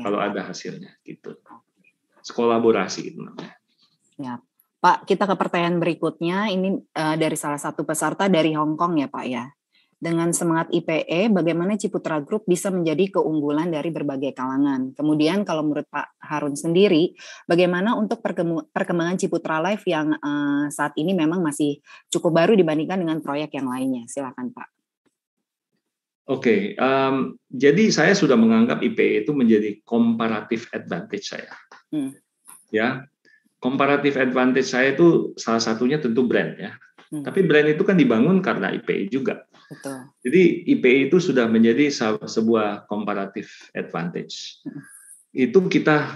kalau ada hasilnya gitu. Kolaborasi itu namanya. Ya. Pak, kita ke pertanyaan berikutnya. Ini dari salah satu peserta dari Hong Kong ya Pak ya. Dengan semangat IPE, bagaimana Ciputra Group bisa menjadi keunggulan dari berbagai kalangan? Kemudian kalau menurut Pak Harun sendiri, bagaimana untuk perkembangan Ciputra Life yang saat ini memang masih cukup baru dibandingkan dengan proyek yang lainnya? Silakan Pak. Oke, jadi saya sudah menganggap IPE itu menjadi comparative advantage saya. Ya, comparative advantage saya itu salah satunya tentu brand ya. Tapi brand itu kan dibangun karena IPE juga. Betul. Jadi IPE itu sudah menjadi sebuah comparative advantage. Itu kita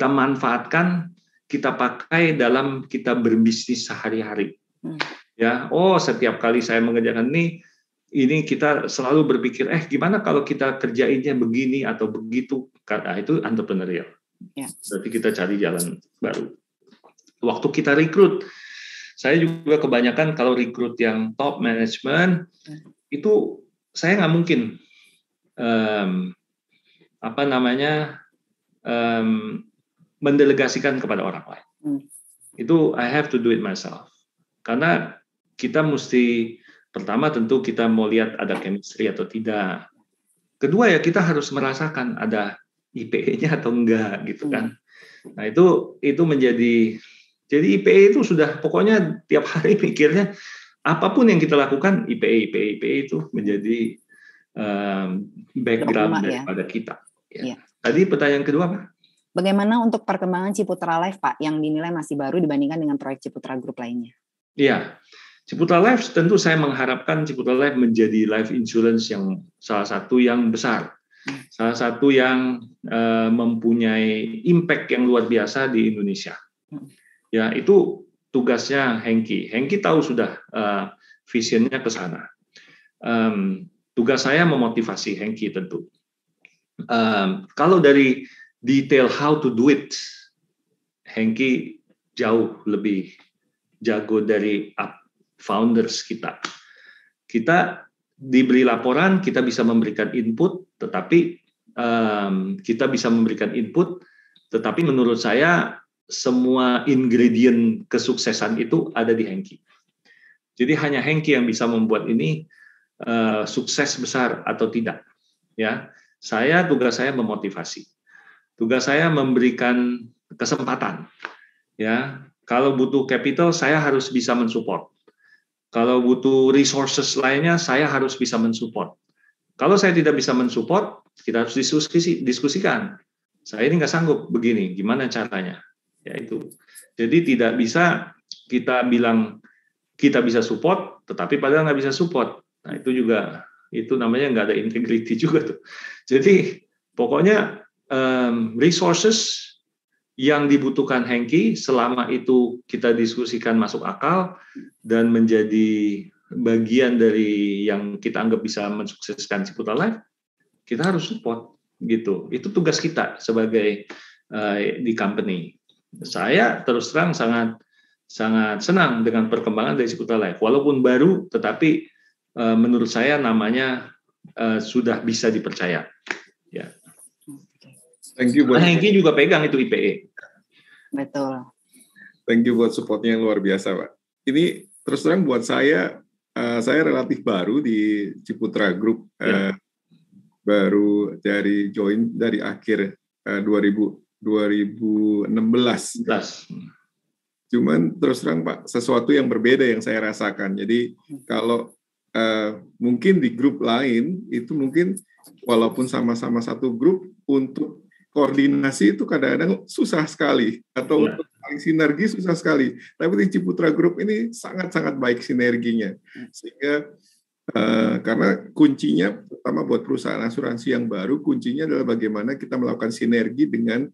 manfaatkan, kita pakai dalam kita berbisnis sehari-hari. Ya, setiap kali saya mengerjakan ini kita selalu berpikir, gimana kalau kita kerjainnya begini atau begitu, karena itu entrepreneurial. Berarti kita cari jalan baru. Waktu kita rekrut, saya juga kebanyakan kalau rekrut yang top management, itu saya nggak mungkin mendelegasikan kepada orang lain. Itu I have to do it myself. Karena kita mesti pertama tentu kita mau lihat ada chemistry atau tidak. Kedua ya kita harus merasakan ada IPE-nya atau enggak gitu kan. Nah itu menjadi, jadi IPE itu sudah pokoknya tiap hari mikirnya apapun yang kita lakukan IPE itu menjadi background daripada kita. Ya. Tadi pertanyaan kedua Pak? Bagaimana untuk perkembangan Ciputra Life Pak yang dinilai masih baru dibandingkan dengan proyek Ciputra Group lainnya? Iya. Ciputra Life tentu saya mengharapkan Ciputra Life menjadi life insurance yang salah satu yang besar, salah satu yang mempunyai impact yang luar biasa di Indonesia. Ya itu tugasnya Hengki. Hengki tahu sudah visionnya ke sana. Tugas saya memotivasi Hengki tentu. Kalau dari detail how to do it, Hengki jauh lebih jago dari founders kita. Kita diberi laporan, kita bisa memberikan input, tetapi kita bisa memberikan input, tetapi menurut saya semua ingredient kesuksesan itu ada di Hengki. Jadi hanya Hengki yang bisa membuat ini sukses besar atau tidak. Ya, tugas saya memotivasi. Tugas saya memberikan kesempatan. Ya, kalau butuh capital saya harus bisa mensupport. Kalau butuh resources lainnya, saya harus bisa mensupport. Kalau saya tidak bisa mensupport, kita harus diskusikan. Saya ini nggak sanggup begini, gimana caranya? Ya itu. Jadi tidak bisa kita bilang kita bisa support, tetapi padahal nggak bisa support. Nah itu juga, itu namanya nggak ada integrity juga tuh. Jadi Pokoknya resources yang dibutuhkan Hengki selama itu kita diskusikan masuk akal dan menjadi bagian dari yang kita anggap bisa mensukseskan Ciputra Life, kita harus support gitu. Itu tugas kita sebagai di company. Saya terus terang sangat senang dengan perkembangan dari Ciputra Life. Walaupun baru, tetapi menurut saya namanya sudah bisa dipercaya. Ya. Thank you buat Hengki juga pegang itu IPE. Betul. Thank you buat supportnya yang luar biasa, Pak. Ini terus terang buat saya relatif baru di Ciputra Group, baru dari join dari akhir 2016. Cuman terus terang Pak, sesuatu yang berbeda yang saya rasakan. Jadi kalau mungkin di grup lain itu mungkin walaupun sama-sama satu grup, untuk koordinasi itu kadang-kadang susah sekali, atau untuk saling sinergi susah sekali. Tapi di Ciputra Group ini sangat-sangat baik sinerginya, sehingga karena kuncinya, terutama buat perusahaan asuransi yang baru, kuncinya adalah bagaimana kita melakukan sinergi dengan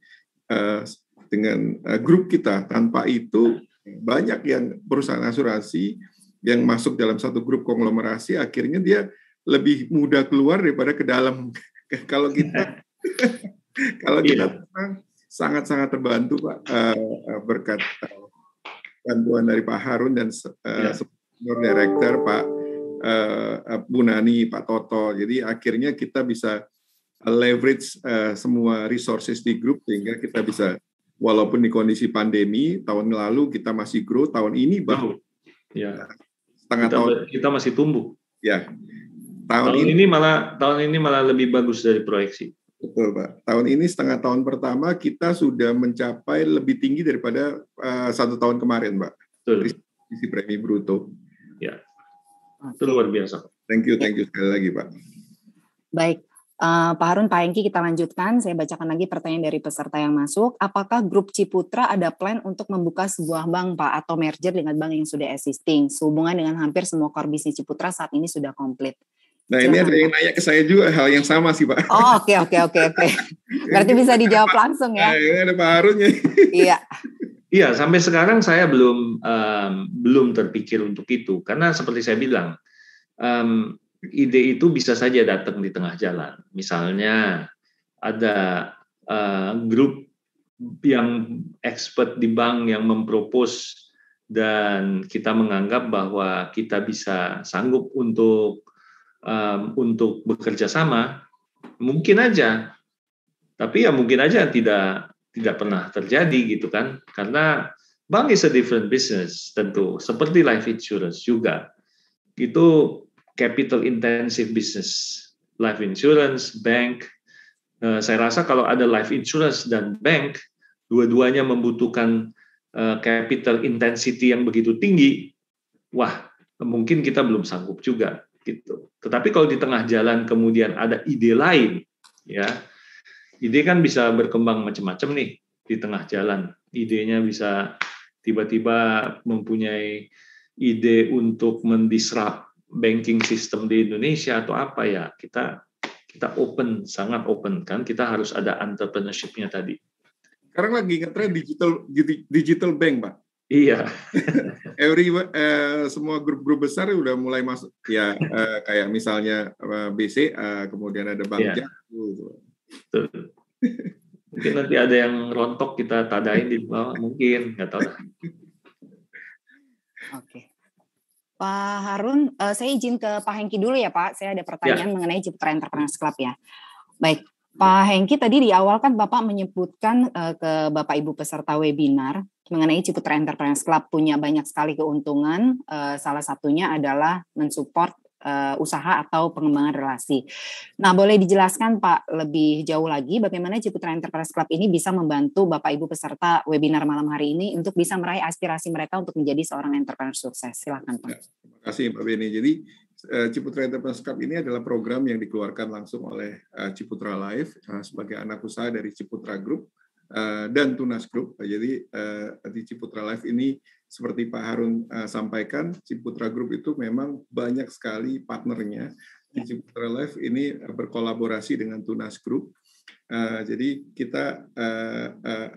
grup kita. Tanpa itu banyak yang perusahaan asuransi yang masuk dalam satu grup konglomerasi, akhirnya dia lebih mudah keluar daripada ke dalam. Kalau kita sangat-sangat terbantu Pak, berkat bantuan dari Pak Harun dan Senior Director Pak Bu Nani, Pak Toto. Jadi akhirnya kita bisa leverage semua resources di grup, sehingga kita bisa, walaupun di kondisi pandemi, tahun lalu kita masih grow, tahun ini baru kita masih tumbuh. Ya. Tahun ini malah lebih bagus dari proyeksi. Betul Pak. Tahun ini setengah tahun pertama kita sudah mencapai lebih tinggi daripada 1 tahun kemarin, Pak. Betul. Sisi premi bruto. Ya. Itu luar biasa. Thank you sekali lagi, Pak. Baik, Pak Harun, Pak Hengki, kita lanjutkan. Saya bacakan lagi pertanyaan dari peserta yang masuk. Apakah grup Ciputra ada plan untuk membuka sebuah bank, Pak, atau merger dengan bank yang sudah existing, sehubungan dengan hampir semua core bisnis Ciputra saat ini sudah komplit? Nah, silahkan, ini ada yang nanya ke saya juga hal yang sama sih, Pak. Oh, oke. Berarti bisa dijawab langsung ya. Ini ada Pak Harun ya. Iya, sampai sekarang saya belum terpikir untuk itu, karena seperti saya bilang, ide itu bisa saja datang di tengah jalan. Misalnya ada grup yang expert di bank yang mempropos dan kita menganggap bahwa kita bisa sanggup untuk bekerja sama, mungkin aja. Tapi ya mungkin aja tidak pernah terjadi gitu kan, karena bank is a different business tentu, seperti life insurance juga. Itu capital intensive business. Life insurance, bank. Saya rasa kalau ada life insurance dan bank, dua-duanya membutuhkan capital intensity yang begitu tinggi. Wah, mungkin kita belum sanggup juga gitu. Tetapi kalau di tengah jalan kemudian ada ide lain, ya, ide kan bisa berkembang macam-macam nih di tengah jalan. Idenya bisa tiba-tiba mempunyai ide untuk mendisrupt banking system di Indonesia atau apa ya. Kita open, sangat open kan. Kita harus ada entrepreneurship-nya tadi. Sekarang lagi ngetren digital bank, Pak. Iya. Semua grup-grup besar udah mulai masuk ya, kayak misalnya BCA, kemudian ada Bank Jago. Mungkin nanti ada yang rontok kita tadain di bawah, mungkin nggak tahu. Oke. Pak Harun, saya izin ke Pak Hengki dulu ya Pak. Saya ada pertanyaan mengenai Ciputra Entrepreneurs Club ya. Baik, Pak Hengki tadi di awal kan Bapak menyebutkan ke Bapak Ibu peserta webinar mengenai Ciputra Entrepreneurs Club punya banyak sekali keuntungan. Salah satunya adalah mensupport usaha atau pengembangan relasi. Nah, boleh dijelaskan Pak lebih jauh lagi bagaimana Ciputra Entrepreneurs Club ini bisa membantu Bapak Ibu peserta webinar malam hari ini untuk bisa meraih aspirasi mereka untuk menjadi seorang entrepreneur sukses. Silakan Pak. Terima kasih Pak Beni. Jadi Ciputra Entrepreneurs Club ini adalah program yang dikeluarkan langsung oleh Ciputra Life sebagai anak usaha dari Ciputra Group dan Tunas Group. Jadi di Ciputra Life ini seperti Pak Harun sampaikan, Ciputra Group itu memang banyak sekali partnernya. Di Ciputra Life ini berkolaborasi dengan Tunas Group Jadi kita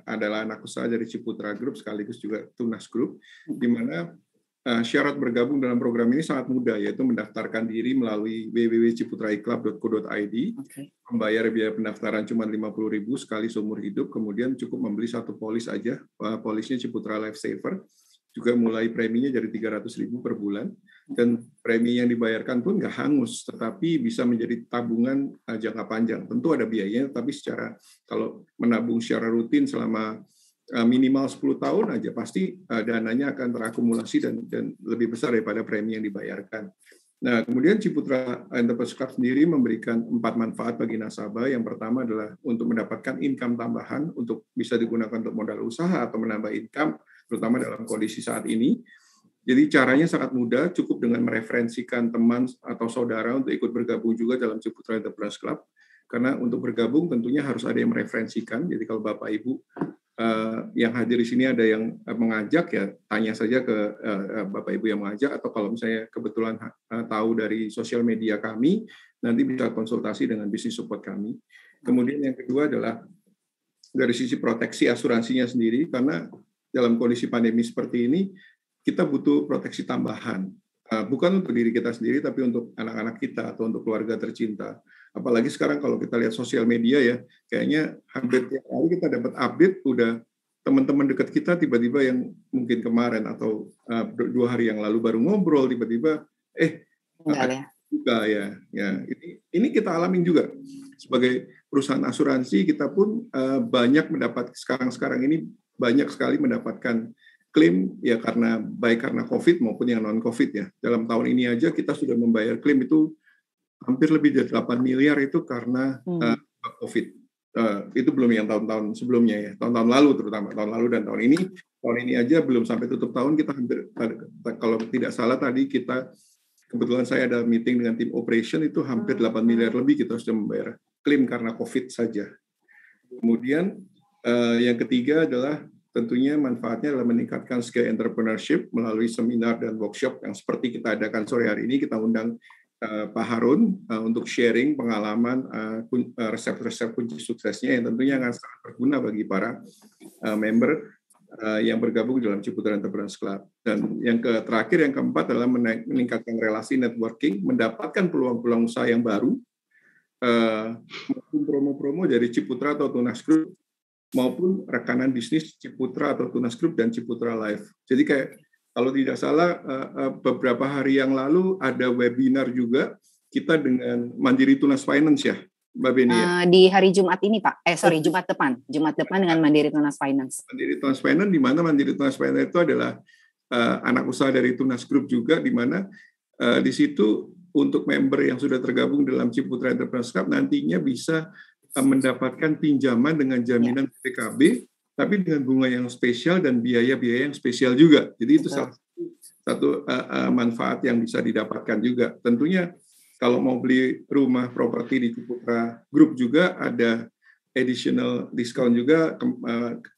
adalah anak usaha dari Ciputra Group sekaligus juga Tunas Group, di mana syarat bergabung dalam program ini sangat mudah, yaitu mendaftarkan diri melalui www.ciputraiklub.co.id, membayar biaya pendaftaran cuma 50.000 sekali seumur hidup, kemudian cukup membeli satu polis aja, polisnya Ciputra Life Saver, juga mulai preminya dari 300.000 per bulan, dan premi yang dibayarkan pun nggak hangus, tetapi bisa menjadi tabungan jangka panjang. Tentu ada biayanya, tapi kalau menabung secara rutin selama minimal 10 tahun aja, pasti dananya akan terakumulasi dan lebih besar daripada premi yang dibayarkan. Nah, kemudian Ciputra Enterprise Club sendiri memberikan 4 manfaat bagi nasabah. Yang pertama adalah untuk mendapatkan income tambahan untuk bisa digunakan untuk modal usaha atau menambah income, terutama dalam kondisi saat ini. Jadi caranya sangat mudah, cukup dengan mereferensikan teman atau saudara untuk ikut bergabung juga dalam Ciputra Enterprise Club. Karena untuk bergabung tentunya harus ada yang mereferensikan. Jadi kalau Bapak Ibu yang hadir di sini ada yang mengajak, ya tanya saja ke Bapak Ibu yang mengajak, atau kalau misalnya kebetulan tahu dari sosial media kami, nanti bisa konsultasi dengan bisnis support kami. Kemudian yang kedua adalah dari sisi proteksi asuransinya sendiri, karena dalam kondisi pandemi seperti ini, kita butuh proteksi tambahan, bukan untuk diri kita sendiri, tapi untuk anak-anak kita atau untuk keluarga tercinta. Apalagi sekarang kalau kita lihat sosial media ya, kayaknya hampir tiap hari kita dapat update, udah teman-teman dekat kita tiba-tiba yang mungkin kemarin atau 2 hari yang lalu baru ngobrol, tiba-tiba juga ya. Ini kita alamin juga sebagai perusahaan asuransi. Kita pun banyak mendapat sekarang ini banyak sekali mendapatkan klaim ya, baik karena COVID maupun yang non-COVID ya. Dalam tahun ini aja kita sudah membayar klaim itu hampir lebih dari 8 miliar itu karena COVID. Itu belum yang tahun-tahun sebelumnya ya, tahun-tahun lalu terutama, tahun lalu dan tahun ini aja belum sampai tutup tahun kita hampir, kalau tidak salah tadi kita, kebetulan saya ada meeting dengan tim operation, itu hampir 8 miliar lebih kita sudah membayar klaim karena COVID saja. Kemudian yang ketiga adalah tentunya manfaatnya adalah meningkatkan skill entrepreneurship melalui seminar dan workshop yang seperti kita adakan sore hari ini. Kita undang Pak Harun untuk sharing pengalaman resep-resep kunci suksesnya yang tentunya akan sangat berguna bagi para member yang bergabung dalam Ciputra Enterprise Club. Dan yang terakhir, yang keempat adalah meningkatkan relasi networking, mendapatkan peluang-peluang usaha yang baru, maupun promo-promo dari Ciputra atau Tunas Group, maupun rekanan bisnis Ciputra atau Tunas Group dan Ciputra Life. Jadi kayak kalau tidak salah beberapa hari yang lalu ada webinar juga kita dengan Mandiri Tunas Finance ya, Mbak Beni ya? Di hari Jumat ini Pak, Jumat depan dengan Mandiri Tunas Finance. Mandiri Tunas Finance, di mana Mandiri Tunas Finance itu adalah anak usaha dari Tunas Group juga, di mana di situ untuk member yang sudah tergabung dalam Ciputra Enterprise Club nantinya bisa mendapatkan pinjaman dengan jaminan PKB, tapi dengan bunga yang spesial dan biaya-biaya yang spesial juga. Jadi itu salah satu manfaat yang bisa didapatkan juga. Tentunya kalau mau beli rumah properti di Ciputra Group juga ada additional discount juga.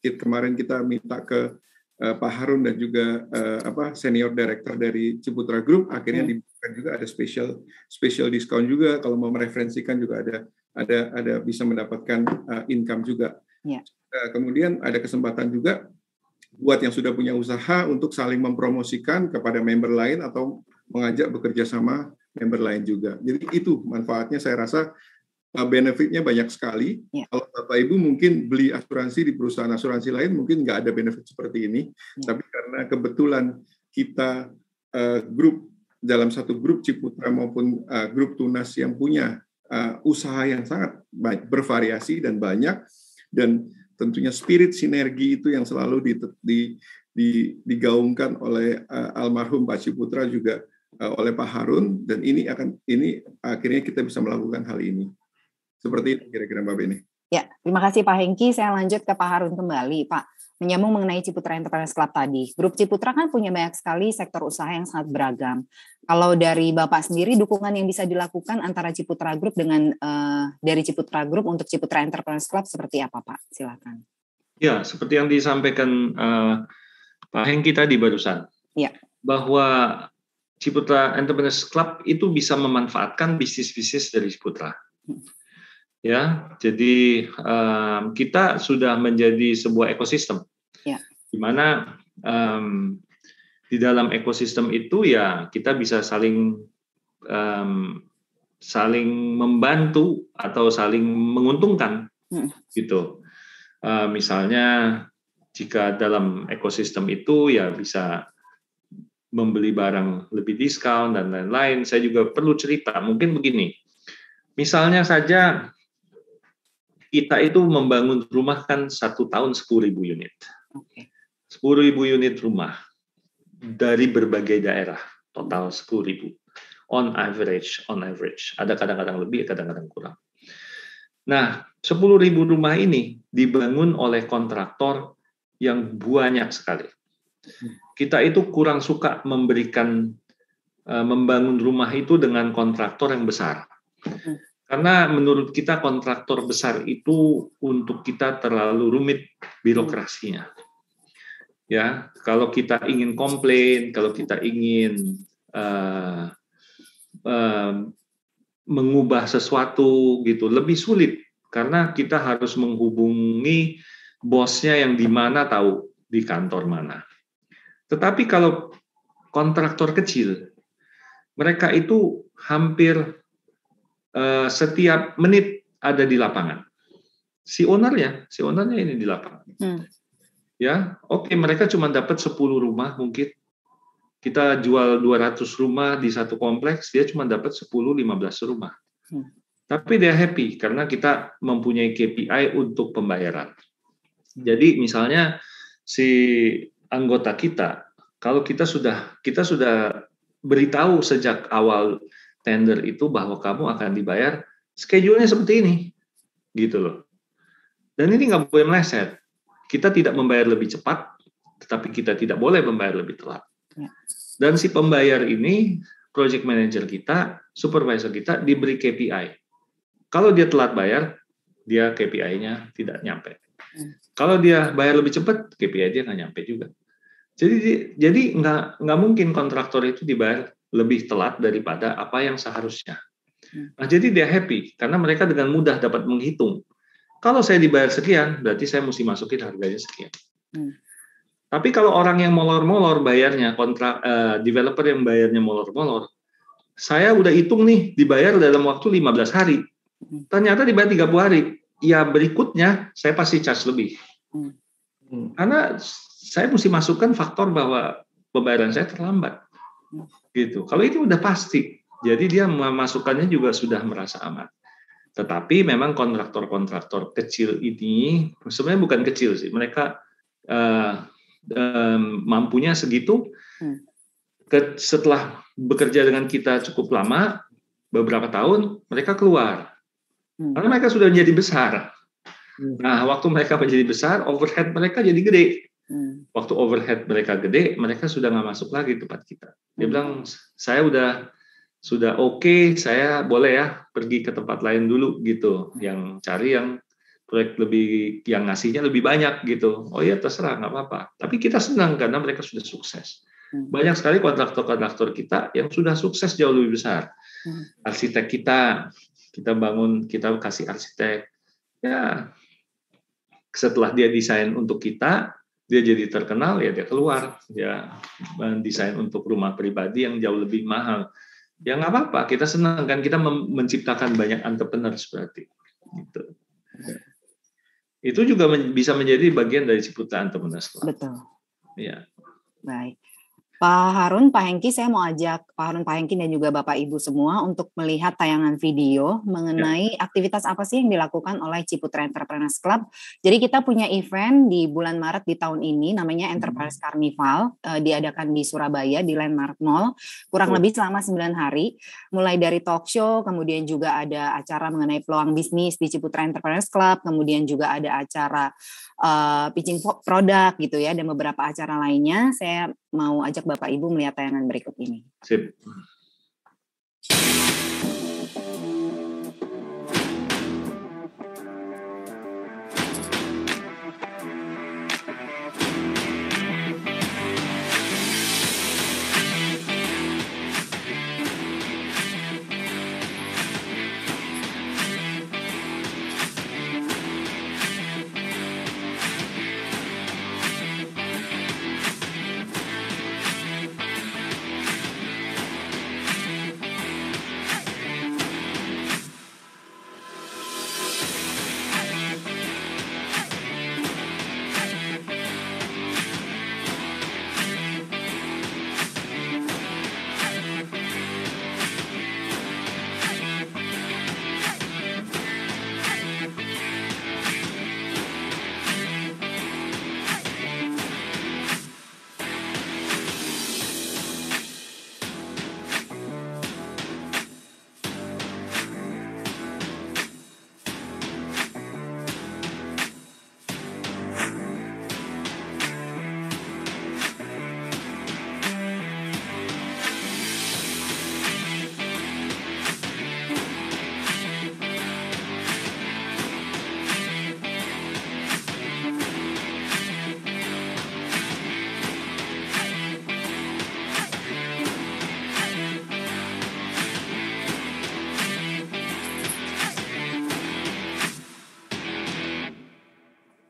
Kemarin kita minta ke Pak Harun dan juga senior director dari Ciputra Group, akhirnya diberikan juga ada special discount juga. Kalau mau mereferensikan juga ada bisa mendapatkan income juga. Ya. Kemudian ada kesempatan juga buat yang sudah punya usaha untuk saling mempromosikan kepada member lain atau mengajak bekerja sama member lain juga. Jadi itu manfaatnya, saya rasa benefitnya banyak sekali. Ya. Kalau Bapak Ibu mungkin beli asuransi di perusahaan asuransi lain mungkin nggak ada benefit seperti ini. Ya. Tapi karena kebetulan kita grup dalam satu grup Ciputra maupun grup Tunas yang punya usaha yang sangat bervariasi dan banyak, dan tentunya spirit sinergi itu yang selalu digaungkan oleh almarhum Pak Ciputra juga oleh Pak Harun, dan ini akhirnya kita bisa melakukan hal ini. Seperti itu kira-kira Mbak Beni. Ya, terima kasih Pak Hengki. Saya lanjut ke Pak Harun kembali, Pak. Menyambung mengenai Ciputra Enterprise Club tadi. Grup Ciputra kan punya banyak sekali sektor usaha yang sangat beragam. Kalau dari Bapak sendiri, dukungan yang bisa dilakukan antara Ciputra Group dengan dari Ciputra Group untuk Ciputra Enterprise Club seperti apa, Pak? Silakan. Ya, seperti yang disampaikan Pak Hengki tadi barusan. Ya. Bahwa Ciputra Enterprise Club itu bisa memanfaatkan bisnis-bisnis dari Ciputra. Ya, jadi kita sudah menjadi sebuah ekosistem, Ya. di mana di dalam ekosistem itu ya kita bisa saling membantu atau saling menguntungkan, gitu. Misalnya jika dalam ekosistem itu ya bisa membeli barang lebih diskon dan lain-lain. Saya juga perlu cerita, mungkin begini. Misalnya saja kita itu membangun rumah kan 1 tahun 10.000 unit. 10.000 unit rumah dari berbagai daerah, total 10.000. On average. Ada kadang-kadang lebih, kadang-kadang kurang. Nah, 10.000 rumah ini dibangun oleh kontraktor yang banyak sekali. Kita itu kurang suka membangun rumah itu dengan kontraktor yang besar. Karena menurut kita kontraktor besar itu untuk kita terlalu rumit birokrasinya. Ya, kalau kita ingin komplain, kalau kita ingin mengubah sesuatu gitu lebih sulit karena kita harus menghubungi bosnya yang di mana tahu di kantor mana. Tetapi kalau kontraktor kecil, mereka itu hampir setiap menit ada di lapangan. Si ownernya ini di lapangan. Ya, oke, mereka cuma dapat 10 rumah mungkin. Kita jual 200 rumah di satu kompleks, dia cuma dapat 10-15 rumah. Tapi dia happy karena kita mempunyai KPI untuk pembayaran. Jadi misalnya si anggota kita, kalau kita sudah beritahu sejak awal tender itu bahwa kamu akan dibayar schedule-nya seperti ini, gitu loh. Dan ini nggak boleh meleset. Kita tidak membayar lebih cepat, tetapi kita tidak boleh membayar lebih telat. Dan si pembayar ini, project manager kita, supervisor kita diberi KPI. Kalau dia telat bayar, dia KPI-nya tidak nyampe. Kalau dia bayar lebih cepat, KPI dia nggak nyampe juga. Jadi nggak mungkin kontraktor itu dibayar lebih telat daripada apa yang seharusnya. Nah, jadi dia happy karena mereka dengan mudah dapat menghitung. Kalau saya dibayar sekian, berarti saya mesti masukin harganya sekian. Tapi kalau orang yang molor-molor bayarnya, developer yang bayarnya molor-molor, saya udah hitung nih dibayar dalam waktu 15 hari. Ternyata dibayar 30 hari. Ya berikutnya saya pasti charge lebih. Karena saya mesti masukkan faktor bahwa pembayaran saya terlambat. Gitu. Kalau itu udah pasti. Jadi dia memasukkannya juga sudah merasa aman. Tetapi memang kontraktor-kontraktor kecil ini sebenarnya bukan kecil sih. Mereka mampunya segitu. Setelah bekerja dengan kita cukup lama, beberapa tahun, mereka keluar. Karena mereka sudah menjadi besar. Nah, waktu mereka menjadi besar, overhead mereka jadi gede. Waktu overhead mereka gede, mereka sudah nggak masuk lagi tempat kita. Dia bilang, saya sudah oke, saya boleh ya pergi ke tempat lain dulu gitu, yang cari yang proyek yang ngasihnya lebih banyak gitu. Oh ya terserah, nggak apa-apa. Tapi kita senang karena mereka sudah sukses. Banyak sekali kontraktor-kontraktor kita yang sudah sukses jauh lebih besar. Arsitek kita bangun, kita kasih arsitek. Ya, setelah dia desain untuk kita, dia jadi terkenal, ya dia keluar, dia mendesain untuk rumah pribadi yang jauh lebih mahal. Ya nggak apa-apa, kita senang kan, kita menciptakan banyak entrepreneur berarti. Gitu. Itu juga bisa menjadi bagian dari Ciputra Entrepreneurs Club. Betul. Ya. Baik. Pak Harun, Pak Hengki, saya mau ajak Pak Harun, Pak Hengki, dan juga Bapak Ibu semua untuk melihat tayangan video mengenai aktivitas apa sih yang dilakukan oleh Ciputra Entrepreneurs Club. Jadi kita punya event di bulan Maret di tahun ini, namanya Entrepreneurs Carnival, diadakan di Surabaya, di Landmark Mall, kurang lebih selama 9 hari, mulai dari talk show, kemudian juga ada acara mengenai peluang bisnis di Ciputra Entrepreneurs Club, kemudian juga ada acara pitching produk gitu ya, dan beberapa acara lainnya. Saya mau ajak Bapak Ibu melihat tayangan berikut ini. Sip.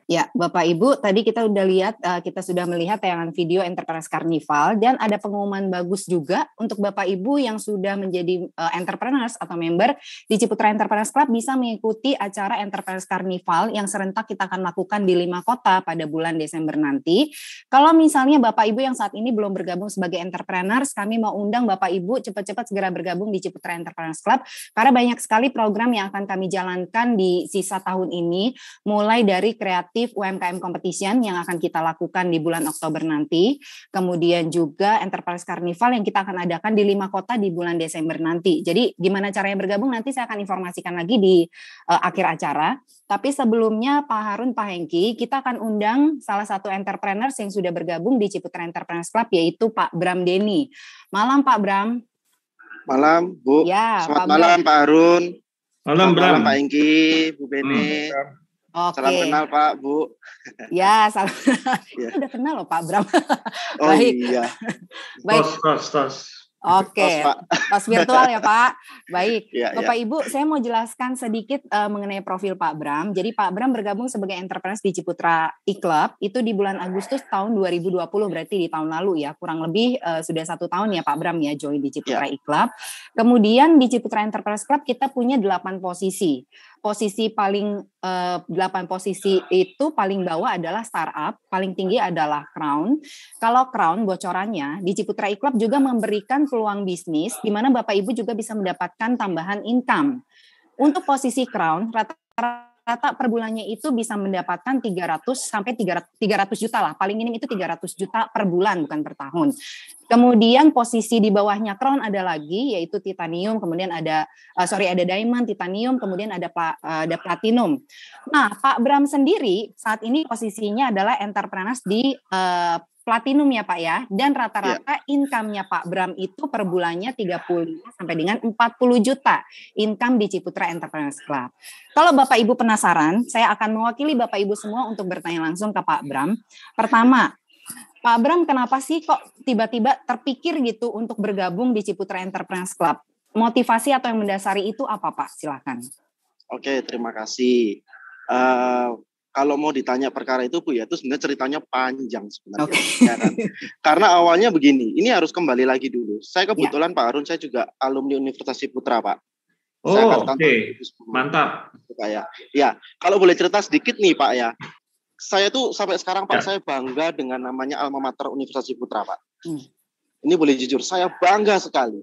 Ya, Bapak Ibu, tadi kita udah lihat, kita sudah melihat tayangan video Entrepreneurs Carnival dan ada pengumuman bagus juga untuk Bapak Ibu yang sudah menjadi entrepreneurs atau member di Ciputra Entrepreneurs Club bisa mengikuti acara Entrepreneurs Carnival yang serentak kita akan lakukan di 5 kota pada bulan Desember nanti. Kalau misalnya Bapak Ibu yang saat ini belum bergabung sebagai entrepreneurs, kami mau undang Bapak Ibu cepat-cepat segera bergabung di Ciputra Entrepreneurs Club karena banyak sekali program yang akan kami jalankan di sisa tahun ini, mulai dari kreatif UMKM Competition yang akan kita lakukan di bulan Oktober nanti, kemudian juga Entrepreneurs Carnival yang kita akan adakan di 5 kota di bulan Desember nanti. Jadi gimana caranya bergabung nanti saya akan informasikan lagi di akhir acara. Tapi sebelumnya Pak Harun, Pak Hengki, kita akan undang salah satu entrepreneurs yang sudah bergabung di Ciputra Entrepreneurs Club yaitu Pak Bram Denny. Malam Pak Bram. Malam Bu. Ya, Selamat Pak malam Bram. Pak Harun. Malam, Bram. Malam Pak Hengki, Bu Bene. Oke. Salam kenal Pak, Bu. Ya, salam. Ya. Udah kenal loh Pak Bram. Oh Baik. iya. Baik. Tos. Oke, Tos, Pak. tos virtual ya Pak. Baik, Ya, Bapak Ibu, saya mau jelaskan sedikit mengenai profil Pak Bram. Jadi Pak Bram bergabung sebagai entrepreneurs di Ciputra e-Club itu di bulan Agustus tahun 2020, berarti di tahun lalu ya, kurang lebih sudah 1 tahun ya Pak Bram ya join di Ciputra e-Club. Kemudian di Ciputra Entrepreneurs Club kita punya 8 posisi. Posisi paling 8 posisi itu paling bawah adalah startup, paling tinggi adalah Crown. Kalau Crown bocorannya di Ciputra e-Club juga memberikan peluang bisnis di mana Bapak Ibu juga bisa mendapatkan tambahan income. Untuk posisi Crown rata-rata per bulannya itu bisa mendapatkan 300 sampai 300 juta lah. Paling minim itu 300 juta per bulan bukan per tahun. Kemudian posisi di bawahnya Crown ada lagi yaitu titanium, kemudian ada diamond, titanium, kemudian ada platinum. Nah, Pak Bram sendiri saat ini posisinya adalah entrepreneurs di platinum ya Pak ya, dan rata-rata income-nya Pak Bram itu per bulannya 30 sampai dengan 40 juta income di Ciputra Entrepreneurs Club. Kalau Bapak Ibu penasaran, saya akan mewakili Bapak Ibu semua untuk bertanya langsung ke Pak Bram. Pertama, Pak Bram kenapa sih kok tiba-tiba terpikir gitu untuk bergabung di Ciputra Entrepreneurs Club? Motivasi atau yang mendasari itu apa Pak? Silakan. Oke, terima kasih. Kalau mau ditanya perkara itu Bu ya, itu sebenarnya ceritanya panjang sebenarnya. Ya kan? Karena awalnya begini, ini harus kembali lagi dulu. Saya kebetulan Pak Harun, saya juga alumni Universitas Ciputra Pak. Oh, oke. Mantap. Ya, kalau boleh cerita sedikit nih Pak ya. Saya tuh sampai sekarang Pak, saya bangga dengan namanya Alma Mater Universitas Ciputra Pak. Ini boleh jujur, saya bangga sekali.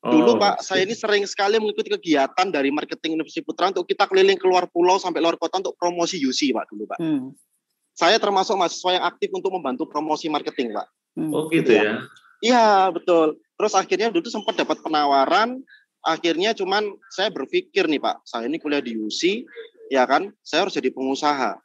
Dulu Pak, saya ini sering sekali mengikuti kegiatan dari marketing Universitas Ciputra untuk kita keliling keluar pulau sampai luar kota untuk promosi UC Pak dulu Pak. Saya termasuk mahasiswa yang aktif untuk membantu promosi marketing Pak. Oh gitu ya? Iya betul. Terus akhirnya dulu sempat dapat penawaran. Akhirnya cuman saya berpikir nih Pak, saya ini kuliah di UC, ya kan, saya harus jadi pengusaha.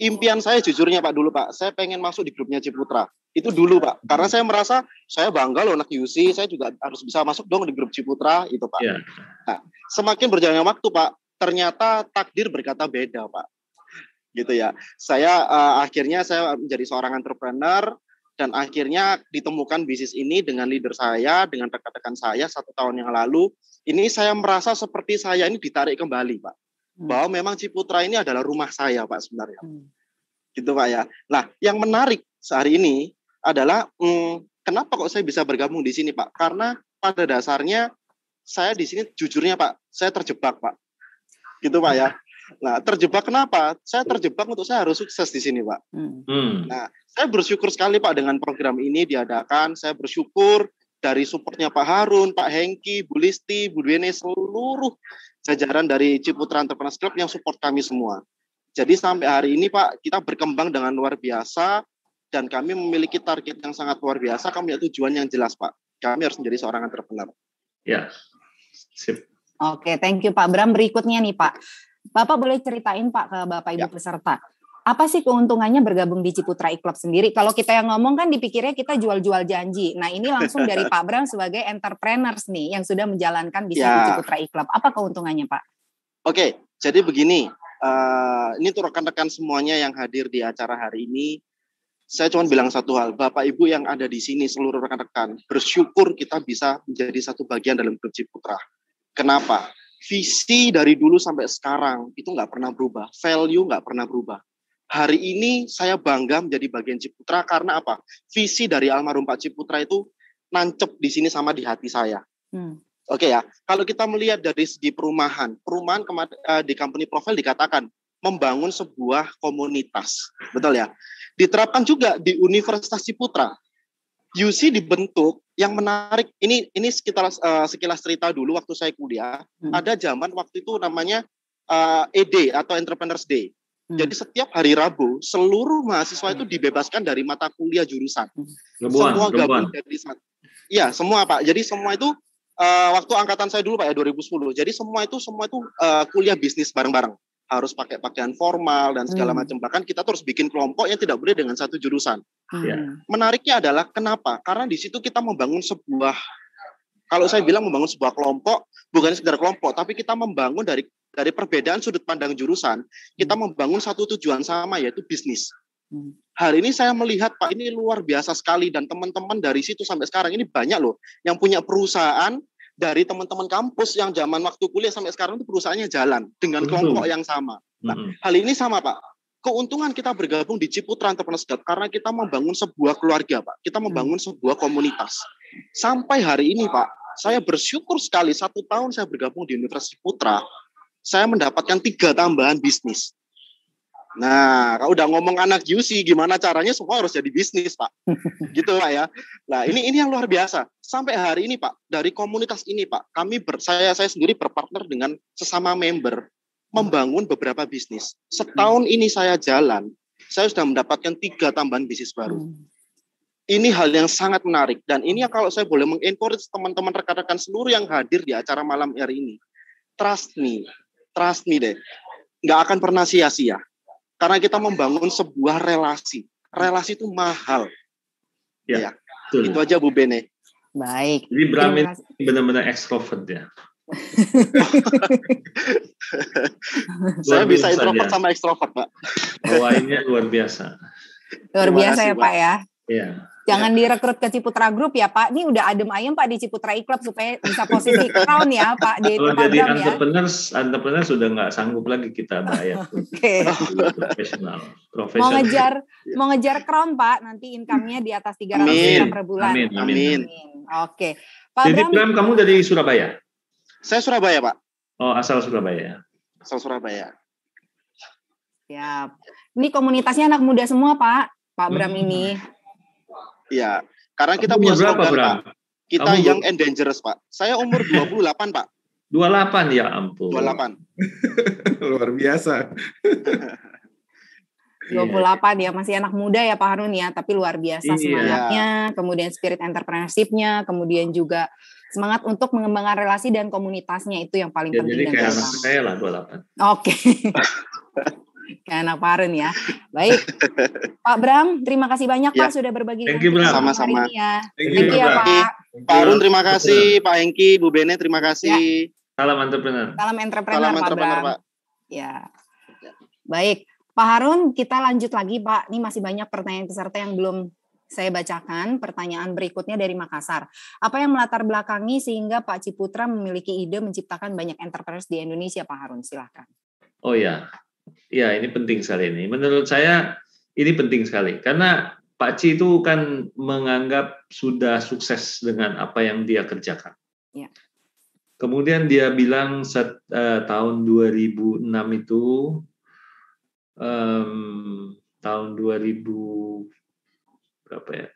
Impian saya jujurnya Pak dulu Pak, saya pengen masuk di grupnya Ciputra. Itu dulu Pak, karena saya merasa saya bangga loh anak UC, saya juga harus bisa masuk dong di grup Ciputra itu Pak. Yeah. Nah, semakin berjalannya waktu Pak, ternyata takdir berkata beda Pak. Gitu ya. Akhirnya saya menjadi seorang entrepreneur dan akhirnya ditemukan bisnis ini dengan leader saya, dengan rekan-rekan saya 1 tahun yang lalu. Ini saya merasa seperti saya ini ditarik kembali Pak. Bahwa memang Ciputra ini adalah rumah saya Pak sebenarnya. Gitu Pak ya. Nah, yang menarik sehari ini adalah kenapa kok saya bisa bergabung di sini Pak? Karena pada dasarnya saya di sini jujurnya Pak, saya terjebak Pak. Gitu Pak ya. Nah, terjebak kenapa? Saya terjebak untuk saya harus sukses di sini Pak. Nah, saya bersyukur sekali Pak dengan program ini diadakan. Saya bersyukur dari supportnya Pak Harun, Pak Hengki, Bu Listi, Bu Dwene, seluruh jajaran dari Ciputra Entrepreneurs Club yang support kami semua. Jadi sampai hari ini Pak, kita berkembang dengan luar biasa dan kami memiliki target yang sangat luar biasa. Kami punya tujuan yang jelas Pak. Kami harus menjadi seorang entrepreneur. Ya, sip. Oke, thank you Pak Bram. Berikutnya nih Pak, Bapak boleh ceritain Pak ke Bapak Ibu peserta. Apa sih keuntungannya bergabung di Ciputra e-Club sendiri? Kalau kita yang ngomong kan dipikirnya kita jual-jual janji. Nah ini langsung dari Pak Bram sebagai entrepreneurs nih yang sudah menjalankan bisnis di Ciputra e-Club. Apa keuntungannya Pak? Oke, jadi begini. Ini tuh rekan-rekan semuanya yang hadir di acara hari ini. Saya cuma bilang satu hal, Bapak Ibu yang ada di sini, seluruh rekan-rekan, bersyukur kita bisa menjadi satu bagian dalam grup Ciputra. Kenapa? Visi dari dulu sampai sekarang itu nggak pernah berubah, value nggak pernah berubah. hari ini saya bangga menjadi bagian Ciputra karena apa? Visi dari almarhum Pak Ciputra itu nancep di sini sama di hati saya. Oke ya, kalau kita melihat dari segi perumahan di company profile dikatakan membangun sebuah komunitas, betul ya? Diterapkan juga di Universitas Ciputra. UC dibentuk yang menarik. Ini sekilas cerita dulu waktu saya kuliah. Ada zaman waktu itu namanya ED atau Entrepreneurs Day. Jadi setiap hari Rabu seluruh mahasiswa itu dibebaskan dari mata kuliah jurusan. Semua gabung dari sana. Iya, semua Pak. Jadi semua itu waktu angkatan saya dulu Pak ya 2010. Jadi semua itu kuliah bisnis bareng-bareng. Harus pakai pakaian formal dan segala macam. Bahkan kita terus bikin kelompok yang tidak boleh dengan satu jurusan. Menariknya adalah kenapa? Karena di situ kita membangun sebuah, kalau saya bilang membangun sebuah kelompok, bukan sekedar kelompok, tapi kita membangun dari perbedaan sudut pandang jurusan, kita membangun satu tujuan sama, yaitu bisnis. Hari ini saya melihat Pak, ini luar biasa sekali, dan teman-teman dari situ sampai sekarang ini banyak loh yang punya perusahaan. Dari teman-teman kampus yang zaman waktu kuliah sampai sekarang itu perusahaannya jalan dengan kelompok yang sama. Nah, hal ini sama Pak. Keuntungan kita bergabung di Ciputra Entrepreneurs Club karena kita membangun sebuah keluarga Pak. Kita membangun sebuah komunitas. Sampai hari ini Pak, saya bersyukur sekali 1 tahun saya bergabung di Universitas Ciputra, saya mendapatkan 3 tambahan bisnis. Nah, kalau udah ngomong anak UC, gimana caranya semua harus jadi bisnis, Pak. Gitu, Pak ya. Nah, ini yang luar biasa. Sampai hari ini, Pak, dari komunitas ini, Pak, saya sendiri berpartner dengan sesama member membangun beberapa bisnis. Setahun ini saya jalan, saya sudah mendapatkan 3 tambahan bisnis baru. Ini hal yang sangat menarik. Dan ini kalau saya boleh mengencourage teman-teman rekan-rekan seluruh yang hadir di acara malam hari ini. Trust me deh. Nggak akan pernah sia-sia. Karena kita membangun sebuah relasi. Relasi itu mahal. Ya. Itu aja Bu Bene. Baik. Jadi Bram ini benar-benar ekstrovert ya. Saya bisa introvert sama ekstrovert, Pak. Bawainnya luar biasa. Luar biasa ya, Pak ya. Iya. Jangan direkrut ke Ciputra Group ya Pak. Ini udah adem ayem Pak di Ciputra e-Club supaya bisa posisi crown ya Pak di Kalau program jadi ya. entrepreneur sudah nggak sanggup lagi kita bayar. Oke. Profesional. Mau ngejar crown Pak, nanti income-nya di atas 300 juta per bulan. Amin. Oke. Pak Jadi Bram, kamu dari Surabaya? Saya Surabaya Pak. Oh, asal Surabaya. Asal Surabaya. Siap. Ini komunitasnya anak muda semua Pak Bram ini. Iya, karena kita punya slogan Pak. Kita young and dangerous Pak. Saya umur 28 Pak. 28 ya ampun. 28. Luar biasa. 28 ya, masih anak muda ya Pak Harun ya, tapi luar biasa semangatnya, kemudian spirit entrepreneurship-nya, kemudian juga semangat untuk mengembangkan relasi dan komunitasnya, itu yang paling penting. Jadi kayak anak saya lah 28. Oke. Kayak anak Pak Harun ya. Baik. Pak Bram, terima kasih banyak Pak sudah berbagi dengan kita sama-sama. Hari ini ya. Thank you ya Pak. Pak Harun terima kasih, Pak Hengki, Bu Bene terima kasih. Salam entrepreneur. Salam entrepreneur Pak Bram. Pak. Ya. Baik. Pak Harun, kita lanjut lagi Pak. Ini masih banyak pertanyaan peserta yang belum saya bacakan. Pertanyaan berikutnya dari Makassar. Apa yang melatar belakangi sehingga Pak Ciputra memiliki ide menciptakan banyak entrepreneurs di Indonesia, Pak Harun? Silahkan. Oh ya. Ya, ini penting sekali ini. Menurut saya ini penting sekali. Karena Pak Ci itu kan menganggap sudah sukses dengan apa yang dia kerjakan. Ya. Kemudian dia bilang tahun 2006 itu, tahun 2000 berapa ya?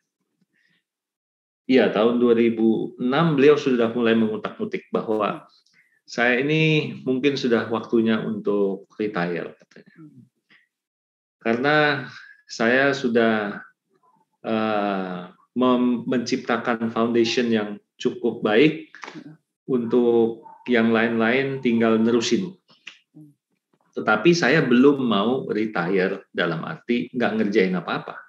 Iya, tahun 2006 beliau sudah mulai mengutak-utik bahwa saya ini mungkin sudah waktunya untuk retire, katanya. Karena saya sudah menciptakan foundation yang cukup baik, untuk yang lain-lain tinggal nerusin. Tetapi saya belum mau retire dalam arti nggak ngerjain apa-apa.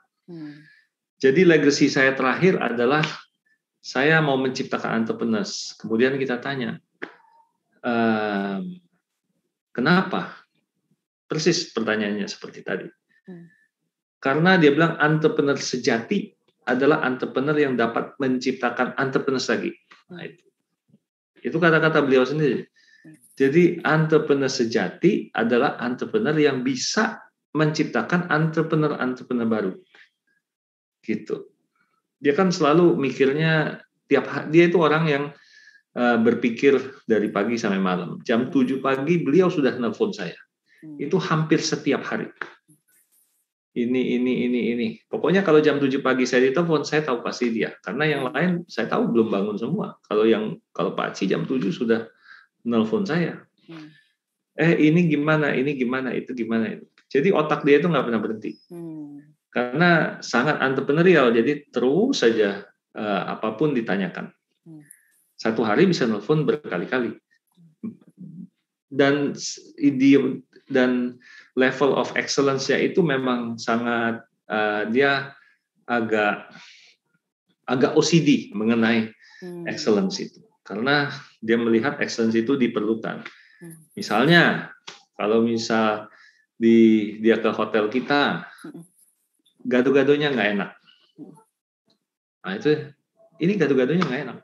Jadi legacy saya terakhir adalah saya mau menciptakan entrepreneurs. Kemudian kita tanya, kenapa? Persis pertanyaannya seperti tadi. Karena dia bilang entrepreneur sejati adalah entrepreneur yang dapat menciptakan entrepreneurs lagi. Nah, itu kata-kata beliau sendiri. Jadi entrepreneur sejati adalah entrepreneur yang bisa menciptakan entrepreneur baru. Gitu. Dia kan selalu mikirnya dia itu orang yang berpikir dari pagi sampai malam. Jam 7 pagi beliau sudah nelpon saya. Itu hampir setiap hari. Ini. Pokoknya kalau jam 7 pagi saya ditelepon, saya tahu pasti dia. Karena yang lain saya tahu belum bangun semua. Kalau Pak Ci jam 7 sudah nelpon saya. Ini gimana, itu gimana. Jadi otak dia itu nggak pernah berhenti. Karena sangat entrepreneurial, jadi terus saja apapun ditanyakan. Satu hari bisa nelfon berkali-kali. Dan level of excellence-nya itu memang sangat dia agak OCD mengenai excellence itu. Karena dia melihat excellence itu diperlukan. Misalnya kalau dia ke hotel kita, gado-gadonya nggak enak. Nah ini gado-gadonya nggak enak.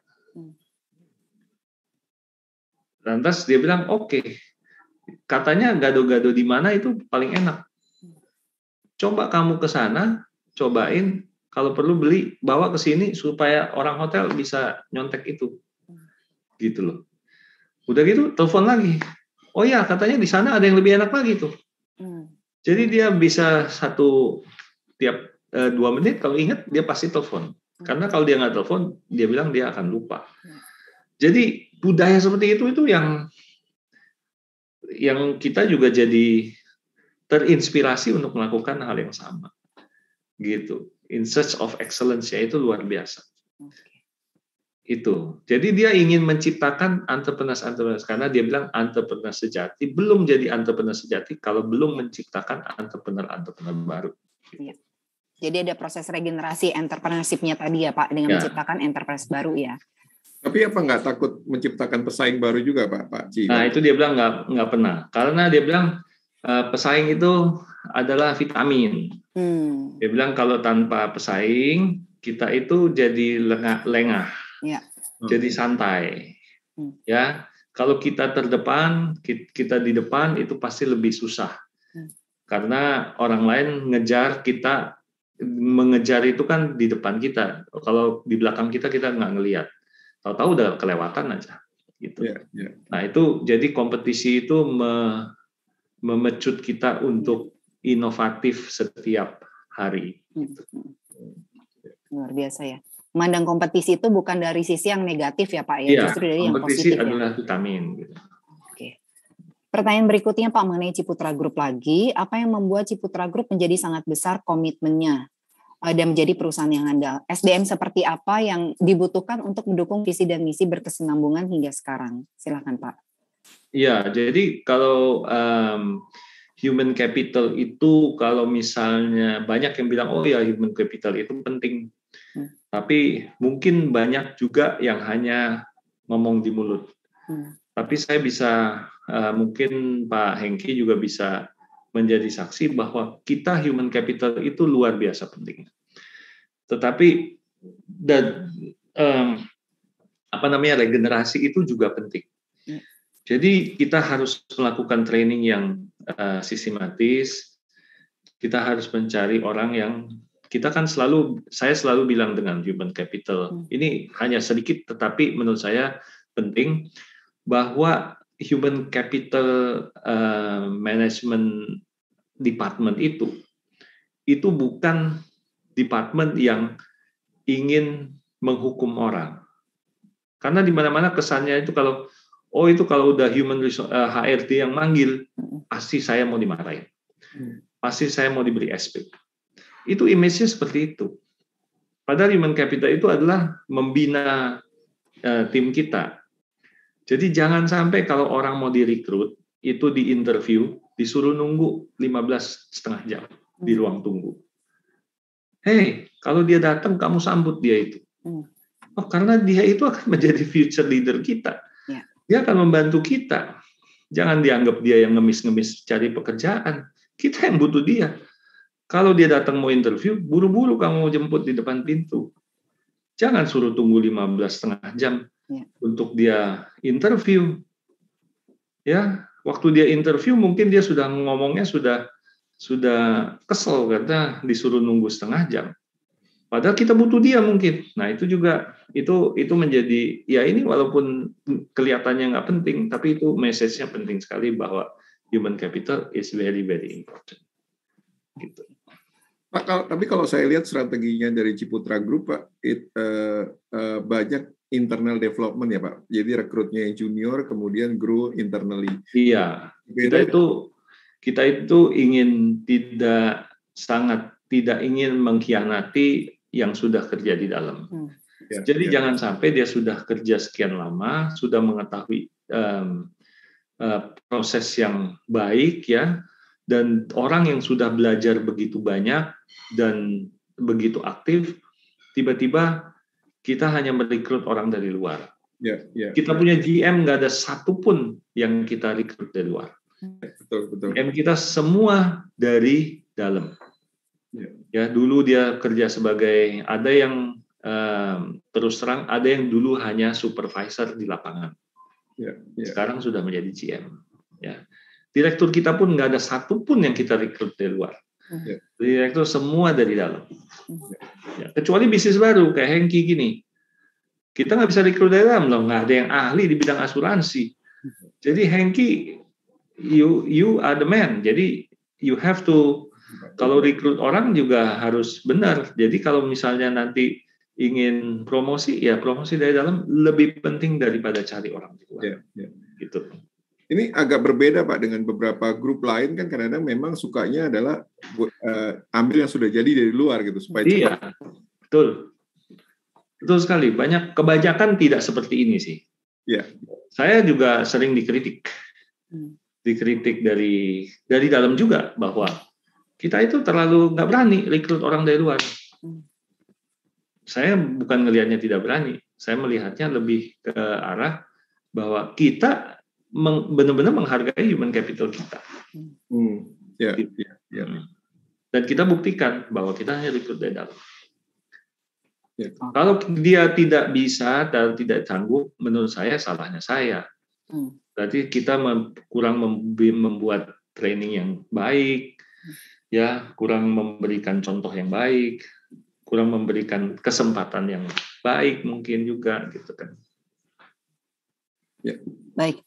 Lantas dia bilang, oke, katanya gado-gado di mana itu paling enak. Coba kamu ke sana, cobain, kalau perlu beli, bawa ke sini supaya orang hotel bisa nyontek itu. Gitu loh. Udah gitu, telepon lagi. Oh ya, katanya di sana ada yang lebih enak lagi tuh. Jadi dia bisa tiap 2 menit, kalau ingat, dia pasti telepon. Karena kalau dia nggak telepon, dia bilang dia akan lupa. Jadi budaya seperti itu yang kita juga jadi terinspirasi untuk melakukan hal yang sama, gitu. In search of excellence itu luar biasa. Itu. Jadi dia ingin menciptakan entrepreneur karena dia bilang entrepreneur sejati belum jadi entrepreneur sejati kalau belum menciptakan entrepreneur baru. Iya. Jadi ada proses regenerasi entrepreneurship-nya tadi ya Pak dengan menciptakan enterprise baru ya. Tapi apa nggak takut menciptakan pesaing baru juga Pak Ci? Nah itu dia bilang nggak pernah, karena dia bilang pesaing itu adalah vitamin. Dia bilang kalau tanpa pesaing kita itu jadi lengah, jadi santai. Ya, kalau kita terdepan, kita di depan itu pasti lebih susah, karena orang lain mengejar itu kan di depan kita. Kalau di belakang kita nggak ngelihat. Tahu-tahu udah kelewatan aja, gitu. Nah itu jadi kompetisi itu memecut kita untuk inovatif setiap hari. Gitu. Luar biasa ya. Memandang kompetisi itu bukan dari sisi yang negatif ya Pak ya, justru dari yang positif. Kompetisi adalah vitamin. Gitu. Oke. Pertanyaan berikutnya Pak mengenai Ciputra Group lagi, apa yang membuat Ciputra Group menjadi sangat besar komitmennya dan menjadi perusahaan yang handal? SDM seperti apa yang dibutuhkan untuk mendukung visi dan misi berkesinambungan hingga sekarang? Silakan Pak. Ya, jadi kalau human capital itu kalau misalnya banyak yang bilang oh ya human capital itu penting, tapi mungkin banyak juga yang hanya ngomong di mulut. Tapi saya bisa mungkin Pak Hengki juga bisa menjadi saksi bahwa kita human capital itu luar biasa pentingnya. Tetapi regenerasi itu juga penting. Jadi kita harus melakukan training yang sistematis. Kita harus mencari orang yang saya selalu bilang dengan human capital. Ini hanya sedikit, tetapi menurut saya penting bahwa human capital management department itu bukan departemen yang ingin menghukum orang. Karena di mana-mana kesannya itu kalau udah human resource HRD yang manggil, pasti saya mau dimarahin. Pasti saya mau diberi SP. Itu image-nya seperti itu. Padahal human capital itu adalah membina tim kita. Jadi jangan sampai kalau orang mau direkrut, itu di interview, disuruh nunggu 15,5 jam di ruang tunggu. Kalau dia datang, kamu sambut dia itu. Karena dia itu akan menjadi future leader kita. Dia akan membantu kita. Jangan dianggap dia yang ngemis-ngemis cari pekerjaan. Kita yang butuh dia. Kalau dia datang mau interview, buru-buru kamu jemput di depan pintu. Jangan suruh tunggu 15,5 jam untuk dia interview. Ya, waktu dia interview mungkin dia sudah ngomongnya sudah sudah kesel karena disuruh nunggu setengah jam. Padahal kita butuh dia mungkin. Nah itu juga itu menjadi ya ini walaupun kelihatannya nggak penting, tapi itu message-nya penting sekali bahwa human capital is very very important. Gitu. Pak, tapi kalau saya lihat strateginya dari Ciputra Group, Pak, banyak internal development ya, Pak. Jadi rekrutnya yang junior, kemudian grow internally. Iya. Kita itu ingin tidak ingin mengkhianati yang sudah kerja di dalam. Jadi jangan sampai dia sudah kerja sekian lama, sudah mengetahui proses yang baik ya, dan orang yang sudah belajar begitu banyak dan begitu aktif, tiba-tiba kita hanya merekrut orang dari luar. Kita punya GM nggak ada satupun yang kita rekrut dari luar. Betul. GM kita semua dari dalam. Ya, dulu dia kerja sebagai, ada yang terus terang, ada yang dulu hanya supervisor di lapangan. Sekarang sudah menjadi GM. Ya. Direktur kita pun nggak ada satupun yang kita rekrut dari luar. Direktur semua dari dalam. Ya, kecuali bisnis baru kayak Hengki gini, kita nggak bisa rekrut dari dalam loh, nggak ada yang ahli di bidang asuransi. Jadi Hengki, you are the man. Jadi you have to, kalau rekrut orang juga harus benar. Jadi kalau misalnya nanti ingin promosi, ya promosi dari dalam lebih penting daripada cari orang di luar. Gitu. Ini agak berbeda Pak dengan beberapa grup lain, kan kadang-kadang memang sukanya adalah ambil yang sudah jadi dari luar gitu supaya cepat. Betul sekali. Kebanyakan tidak seperti ini sih. Saya juga sering dikritik dari dalam juga bahwa kita itu terlalu nggak berani rekrut orang dari luar. Saya bukan melihatnya tidak berani, saya melihatnya lebih ke arah bahwa kita benar-benar menghargai human capital kita. Dan kita buktikan bahwa kita hanya rekrut dari dalam. Kalau dia tidak bisa dan tidak sanggup, menurut saya salahnya saya. Berarti kita kurang membuat training yang baik, ya, kurang memberikan contoh yang baik, kurang memberikan kesempatan yang baik mungkin juga, gitu kan. Baik.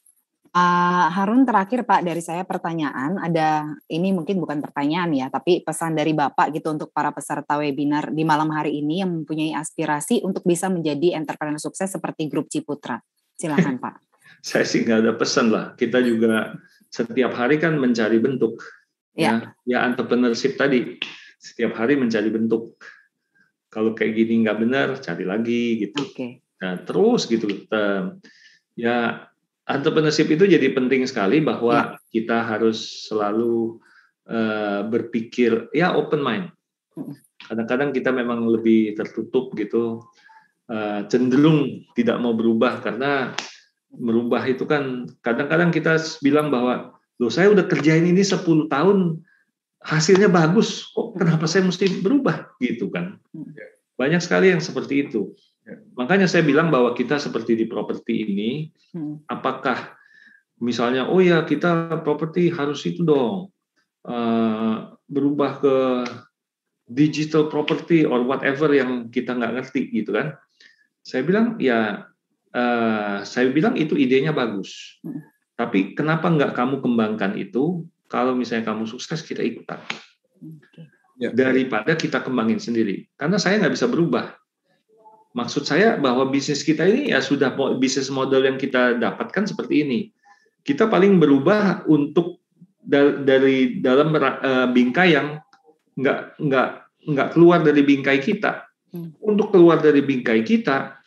Harun, terakhir Pak, dari saya pertanyaan, ada, ini mungkin bukan pertanyaan ya, tapi pesan dari Bapak gitu untuk para peserta webinar di malam hari ini yang mempunyai aspirasi untuk bisa menjadi entrepreneur sukses seperti Grup Ciputra. Silakan Pak. Saya sih nggak ada pesan lah, kita juga setiap hari kan mencari bentuk. Ya entrepreneurship tadi, setiap hari mencari bentuk. Kalau kayak gini nggak benar, cari lagi gitu. Nah terus gitu. Ya entrepreneurship itu jadi penting sekali bahwa kita harus selalu berpikir ya open mind. Kadang-kadang kita memang lebih tertutup gitu, cenderung tidak mau berubah karena merubah itu kan kadang-kadang kita bilang bahwa loh saya udah kerjain ini 10 tahun hasilnya bagus, kok kenapa saya mesti berubah gitu kan. Banyak sekali yang seperti itu. Makanya saya bilang bahwa kita seperti di properti ini, apakah misalnya, oh ya kita properti harus itu dong, berubah ke digital property or whatever yang kita nggak ngerti gitu kan. Saya bilang itu idenya bagus. Tapi kenapa nggak kamu kembangkan itu? Kalau misalnya kamu sukses, kita ikutan. Daripada kita kembangin sendiri. Karena saya nggak bisa berubah. Maksud saya bahwa bisnis kita ini ya sudah bisnis model yang kita dapatkan seperti ini. Kita paling berubah untuk dari dalam bingkai yang nggak keluar dari bingkai kita. Untuk keluar dari bingkai kita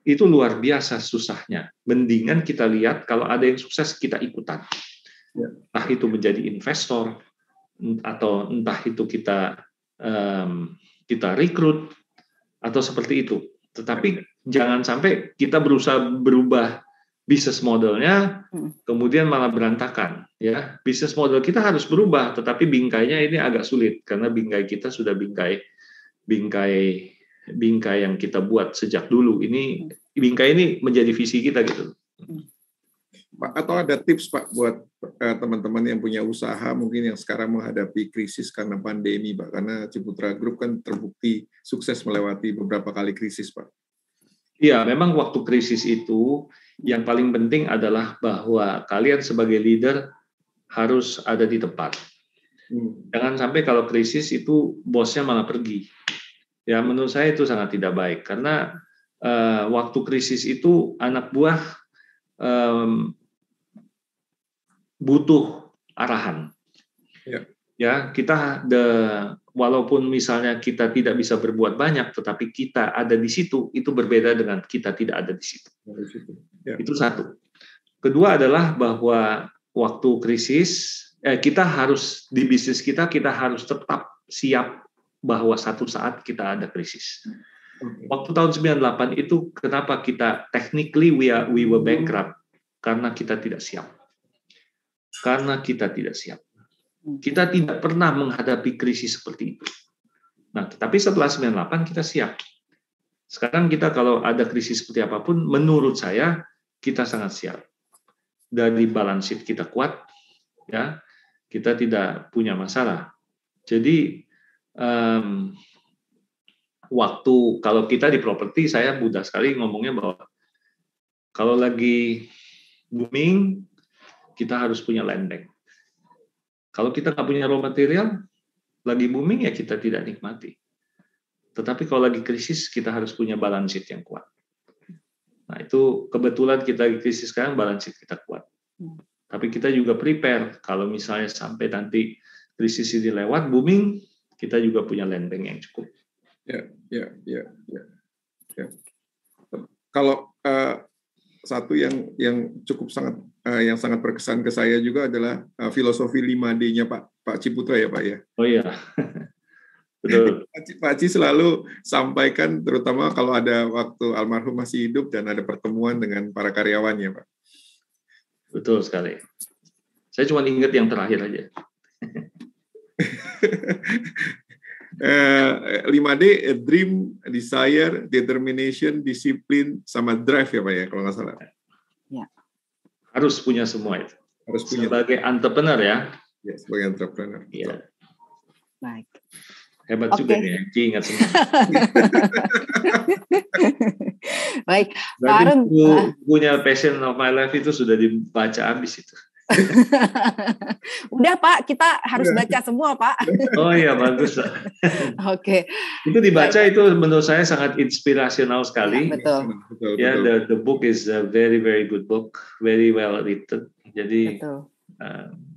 itu luar biasa susahnya. Mendingan kita lihat kalau ada yang sukses kita ikutan. Entah itu menjadi investor atau entah itu kita rekrut atau seperti itu. Tetapi jangan sampai kita berusaha berubah bisnis modelnya, kemudian malah berantakan. Ya, bisnis model kita harus berubah, tetapi bingkainya ini agak sulit karena bingkai kita sudah bingkai yang kita buat sejak dulu. Ini bingkai ini menjadi visi kita gitu. Pak, atau ada tips Pak buat teman-teman yang punya usaha mungkin yang sekarang menghadapi krisis karena pandemi Pak, karena Ciputra Group kan terbukti sukses melewati beberapa kali krisis Pak. Iya, memang waktu krisis itu yang paling penting adalah bahwa kalian sebagai leader harus ada di tempat. Jangan sampai kalau krisis itu bosnya malah pergi. Ya, menurut saya itu sangat tidak baik karena waktu krisis itu anak buah butuh arahan. Ya, kita walaupun misalnya kita tidak bisa berbuat banyak, tetapi kita ada di situ, itu berbeda dengan kita tidak ada di situ. Itu satu. Kedua adalah bahwa waktu krisis, kita harus di bisnis kita harus tetap siap bahwa satu saat kita ada krisis. Waktu tahun 98 itu kenapa kita technically we were bankrupt? Karena kita tidak siap. Kita tidak pernah menghadapi krisis seperti itu. Nah, tapi setelah 98 kita siap. Sekarang kita kalau ada krisis seperti apapun, menurut saya kita sangat siap. Dari balance sheet kita kuat, ya, kita tidak punya masalah. Jadi waktu kalau kita di properti, saya mudah sekali ngomongnya bahwa kalau lagi booming, kita harus punya land bank. Kalau kita nggak punya raw material, lagi booming ya kita tidak nikmati. Tetapi kalau lagi krisis, kita harus punya balance sheet yang kuat. Nah, itu kebetulan kita di krisis sekarang, balance sheet kita kuat. Tapi kita juga prepare, kalau misalnya sampai nanti krisis ini lewat, booming, kita juga punya land bank yang cukup. Ya. Kalau satu yang cukup sangat berkesan ke saya juga adalah filosofi 5D-nya Pak Ciputra ya Pak ya. Oh iya, betul. Pak Ci selalu sampaikan, terutama kalau ada waktu almarhum masih hidup dan ada pertemuan dengan para karyawannya Pak. Betul sekali. Saya cuma ingat yang terakhir aja. 5D, dream, desire, determination, disiplin, sama drive ya Pak ya, kalau nggak salah. Ya. Harus punya semua itu. Harus punya. Sebagai entrepreneur ya. Ya, sebagai entrepreneur. Iya. Baik. Hebat juga nih, Ci ingat semua. Baik, Pak Harun. Punya Passion of My Life itu sudah dibaca habis itu. Udah Pak, kita harus baca semua Pak. Oh iya, bagus. Oke. Itu dibaca. Baik. Itu menurut saya sangat inspirasional sekali. Ya, betul. Ya, the book is a very very good book, very well written. Jadi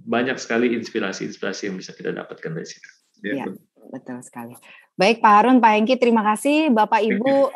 banyak sekali inspirasi yang bisa kita dapatkan dari situ. Ya, betul sekali. Baik Pak Harun, Pak Hengki, terima kasih. Bapak Ibu,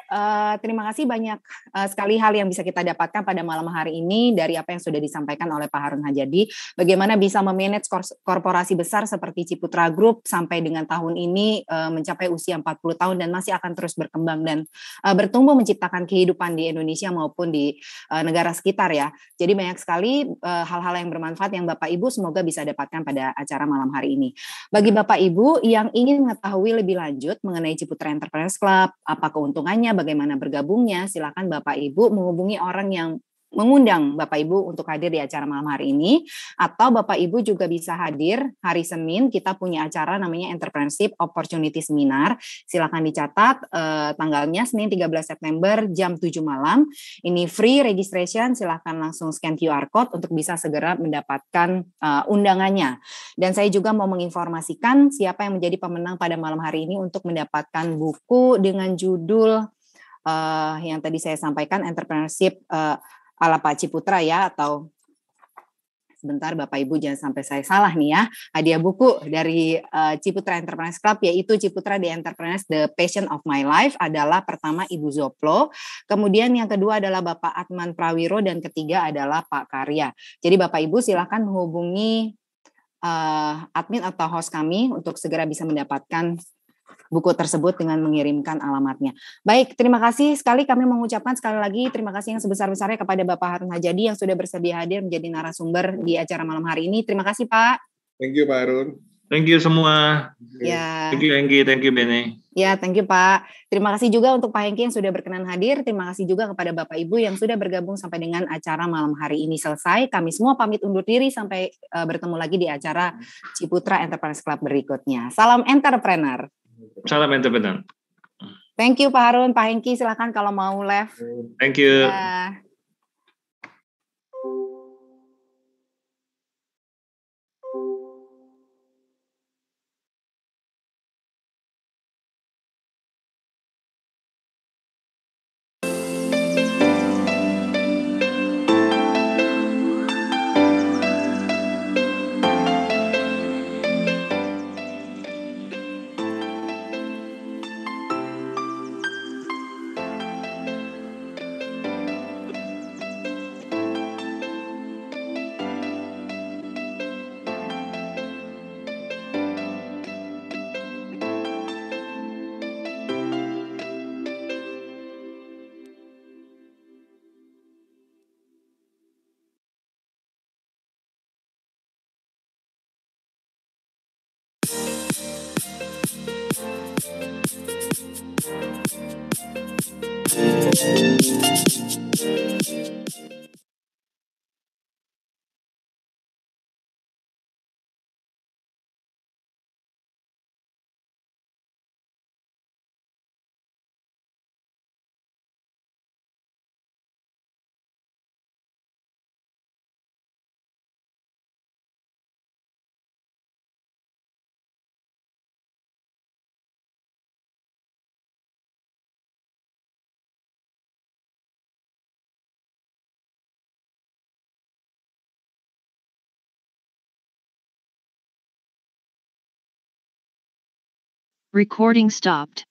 terima kasih banyak sekali hal yang bisa kita dapatkan pada malam hari ini dari apa yang sudah disampaikan oleh Pak Harun Hajadi. Bagaimana bisa memanage korporasi besar seperti Ciputra Group sampai dengan tahun ini mencapai usia 40 tahun dan masih akan terus berkembang dan bertumbuh menciptakan kehidupan di Indonesia maupun di negara sekitar ya. Jadi banyak sekali hal-hal yang bermanfaat yang Bapak Ibu semoga bisa dapatkan pada acara malam hari ini. Bagi Bapak Ibu yang ingin mengetahui lebih lanjut mengenai Ciputra Entrepreneurs Club, apa keuntungannya, bagaimana bergabungnya, silakan Bapak Ibu menghubungi orang yang mengundang Bapak Ibu untuk hadir di acara malam hari ini, atau Bapak Ibu juga bisa hadir hari Senin, kita punya acara namanya Entrepreneurship Opportunity Seminar, silakan dicatat tanggalnya Senin 13 September jam 7 malam, ini free registration, silakan langsung scan QR Code untuk bisa segera mendapatkan undangannya. Dan saya juga mau menginformasikan siapa yang menjadi pemenang pada malam hari ini untuk mendapatkan buku dengan judul yang tadi saya sampaikan, Entrepreneurship ala Pak Ciputra ya, atau sebentar Bapak Ibu jangan sampai saya salah nih ya, hadiah buku dari Ciputra Entrepreneurs Club yaitu Ciputra The Entrepreneurs The Passion of My Life adalah pertama Ibu Zoplo, kemudian yang kedua adalah Bapak Atman Prawiro dan ketiga adalah Pak Karya. Jadi Bapak Ibu silakan menghubungi admin atau host kami untuk segera bisa mendapatkan buku tersebut dengan mengirimkan alamatnya. Baik, terima kasih sekali kami mengucapkan sekali lagi terima kasih yang sebesar-besarnya kepada Bapak Harun Hajadi yang sudah bersedia hadir menjadi narasumber di acara malam hari ini. Terima kasih Pak. Thank you Pak Harun. Thank you semua. Ya. Thank you Hengki, thank you Bene. Ya, thank you Pak. Terima kasih juga untuk Pak Hengki yang sudah berkenan hadir. Terima kasih juga kepada Bapak Ibu yang sudah bergabung sampai dengan acara malam hari ini selesai. Kami semua pamit undur diri sampai bertemu lagi di acara Ciputra Entrepreneurs Club berikutnya. Salam entrepreneur. Salam entrepreneur. Thank you Pak Harun, Pak Hengki silakan kalau mau live. Thank you. Ya. Recording stopped.